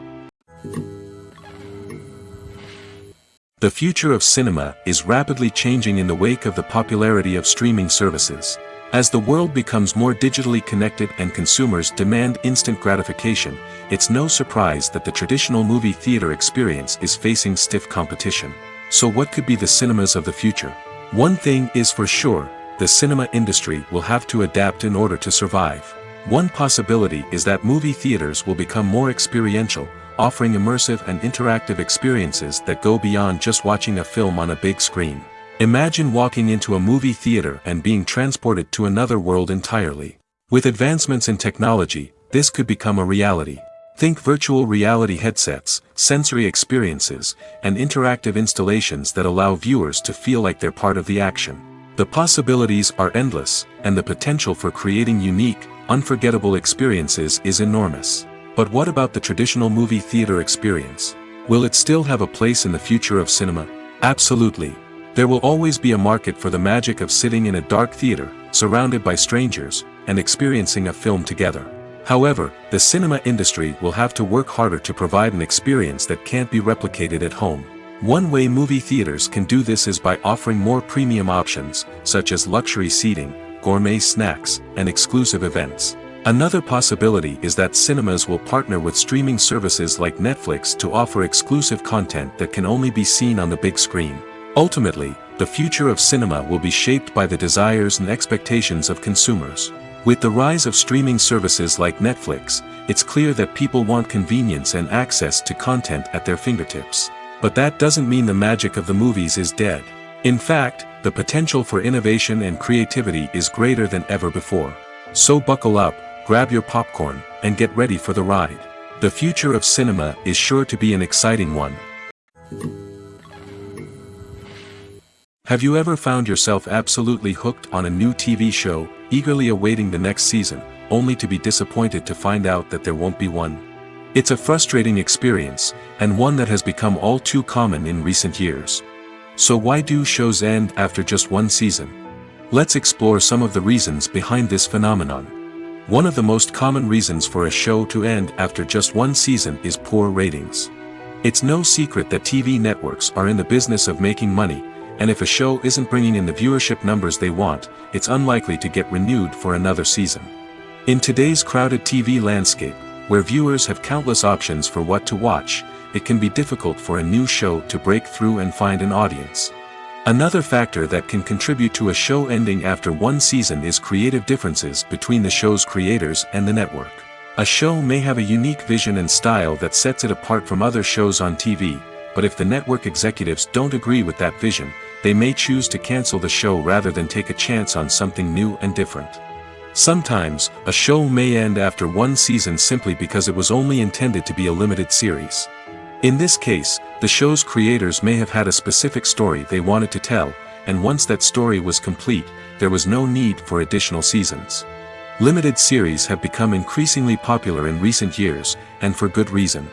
[SPEAKER 1] The future of cinema is rapidly changing in the wake of the popularity of streaming services. As the world becomes more digitally connected and consumers demand instant gratification, it's no surprise that the traditional movie theater experience is facing stiff competition. So what could be the cinemas of the future? One thing is for sure, the cinema industry will have to adapt in order to survive. One possibility is that movie theaters will become more experiential, offering immersive and interactive experiences that go beyond just watching a film on a big screen. Imagine walking into a movie theater and being transported to another world entirely. With advancements in technology, this could become a reality. Think virtual reality headsets, sensory experiences, and interactive installations that allow viewers to feel like they're part of the action. The possibilities are endless, and the potential for creating unique, unforgettable experiences is enormous. But what about the traditional movie theater experience? Will it still have a place in the future of cinema? Absolutely. There will always be a market for the magic of sitting in a dark theater, surrounded by strangers, and experiencing a film together. However, the cinema industry will have to work harder to provide an experience that can't be replicated at home. One way movie theaters can do this is by offering more premium options, such as luxury seating, gourmet snacks, and exclusive events. Another possibility is that cinemas will partner with streaming services like Netflix to offer exclusive content that can only be seen on the big screen. Ultimately, the future of cinema will be shaped by the desires and expectations of consumers. With the rise of streaming services like Netflix, it's clear that people want convenience and access to content at their fingertips. But that doesn't mean the magic of the movies is dead. In fact, the potential for innovation and creativity is greater than ever before. So buckle up, grab your popcorn, and get ready for the ride. The future of cinema is sure to be an exciting one. Have you ever found yourself absolutely hooked on a new TV show, eagerly awaiting the next season, only to be disappointed to find out that there won't be one? It's a frustrating experience, and one that has become all too common in recent years. So why do shows end after just one season? Let's explore some of the reasons behind this phenomenon. One of the most common reasons for a show to end after just one season is poor ratings. It's no secret that TV networks are in the business of making money, and if a show isn't bringing in the viewership numbers they want, it's unlikely to get renewed for another season. In today's crowded TV landscape, where viewers have countless options for what to watch, it can be difficult for a new show to break through and find an audience. Another factor that can contribute to a show ending after one season is creative differences between the show's creators and the network. A show may have a unique vision and style that sets it apart from other shows on TV, but if the network executives don't agree with that vision, they may choose to cancel the show rather than take a chance on something new and different. Sometimes, a show may end after one season simply because it was only intended to be a limited series. In this case, the show's creators may have had a specific story they wanted to tell, and once that story was complete, there was no need for additional seasons. Limited series have become increasingly popular in recent years, and for good reason.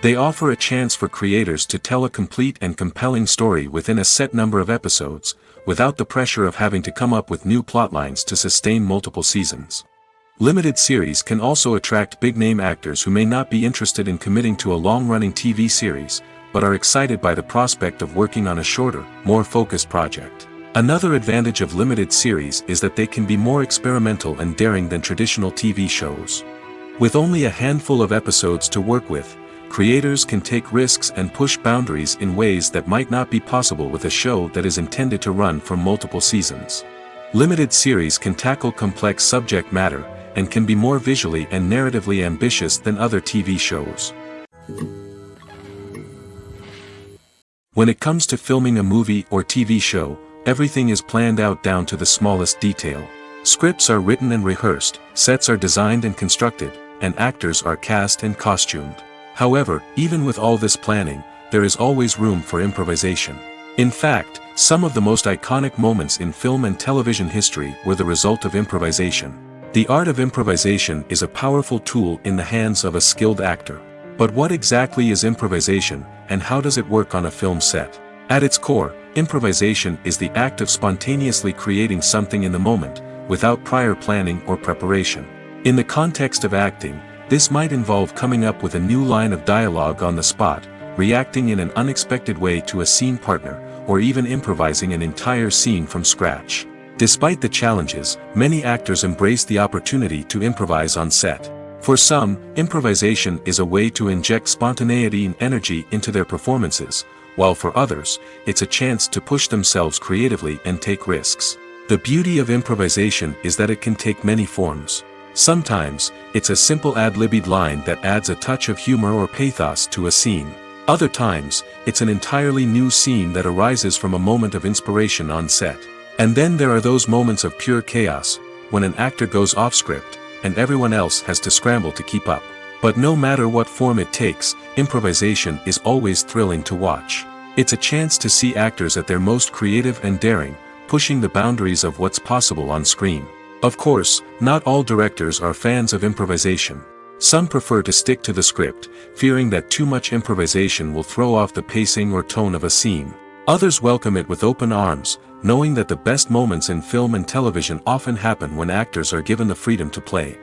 [SPEAKER 1] They offer a chance for creators to tell a complete and compelling story within a set number of episodes, without the pressure of having to come up with new plotlines to sustain multiple seasons. Limited series can also attract big-name actors who may not be interested in committing to a long-running TV series, but are excited by the prospect of working on a shorter, more focused project. Another advantage of limited series is that they can be more experimental and daring than traditional TV shows. With only a handful of episodes to work with, creators can take risks and push boundaries in ways that might not be possible with a show that is intended to run for multiple seasons. Limited series can tackle complex subject matter, and can be more visually and narratively ambitious than other TV shows. When it comes to filming a movie or TV show, everything is planned out down to the smallest detail. Scripts are written and rehearsed, sets are designed and constructed, and actors are cast and costumed. However, even with all this planning, there is always room for improvisation. In fact, some of the most iconic moments in film and television history were the result of improvisation. The art of improvisation is a powerful tool in the hands of a skilled actor. But what exactly is improvisation, and how does it work on a film set? At its core, improvisation is the act of spontaneously creating something in the moment, without prior planning or preparation. In the context of acting, this might involve coming up with a new line of dialogue on the spot, reacting in an unexpected way to a scene partner, or even improvising an entire scene from scratch. Despite the challenges, many actors embrace the opportunity to improvise on set. For some, improvisation is a way to inject spontaneity and energy into their performances, while for others, it's a chance to push themselves creatively and take risks. The beauty of improvisation is that it can take many forms. Sometimes, it's a simple ad-libbed line that adds a touch of humor or pathos to a scene. Other times, it's an entirely new scene that arises from a moment of inspiration on set. And then there are those moments of pure chaos, when an actor goes off script, and everyone else has to scramble to keep up. But no matter what form it takes, improvisation is always thrilling to watch. It's a chance to see actors at their most creative and daring, pushing the boundaries of what's possible on screen. Of course, not all directors are fans of improvisation. Some prefer to stick to the script, fearing that too much improvisation will throw off the pacing or tone of a scene. Others welcome it with open arms, knowing that the best moments in film and television often happen when actors are given the freedom to play.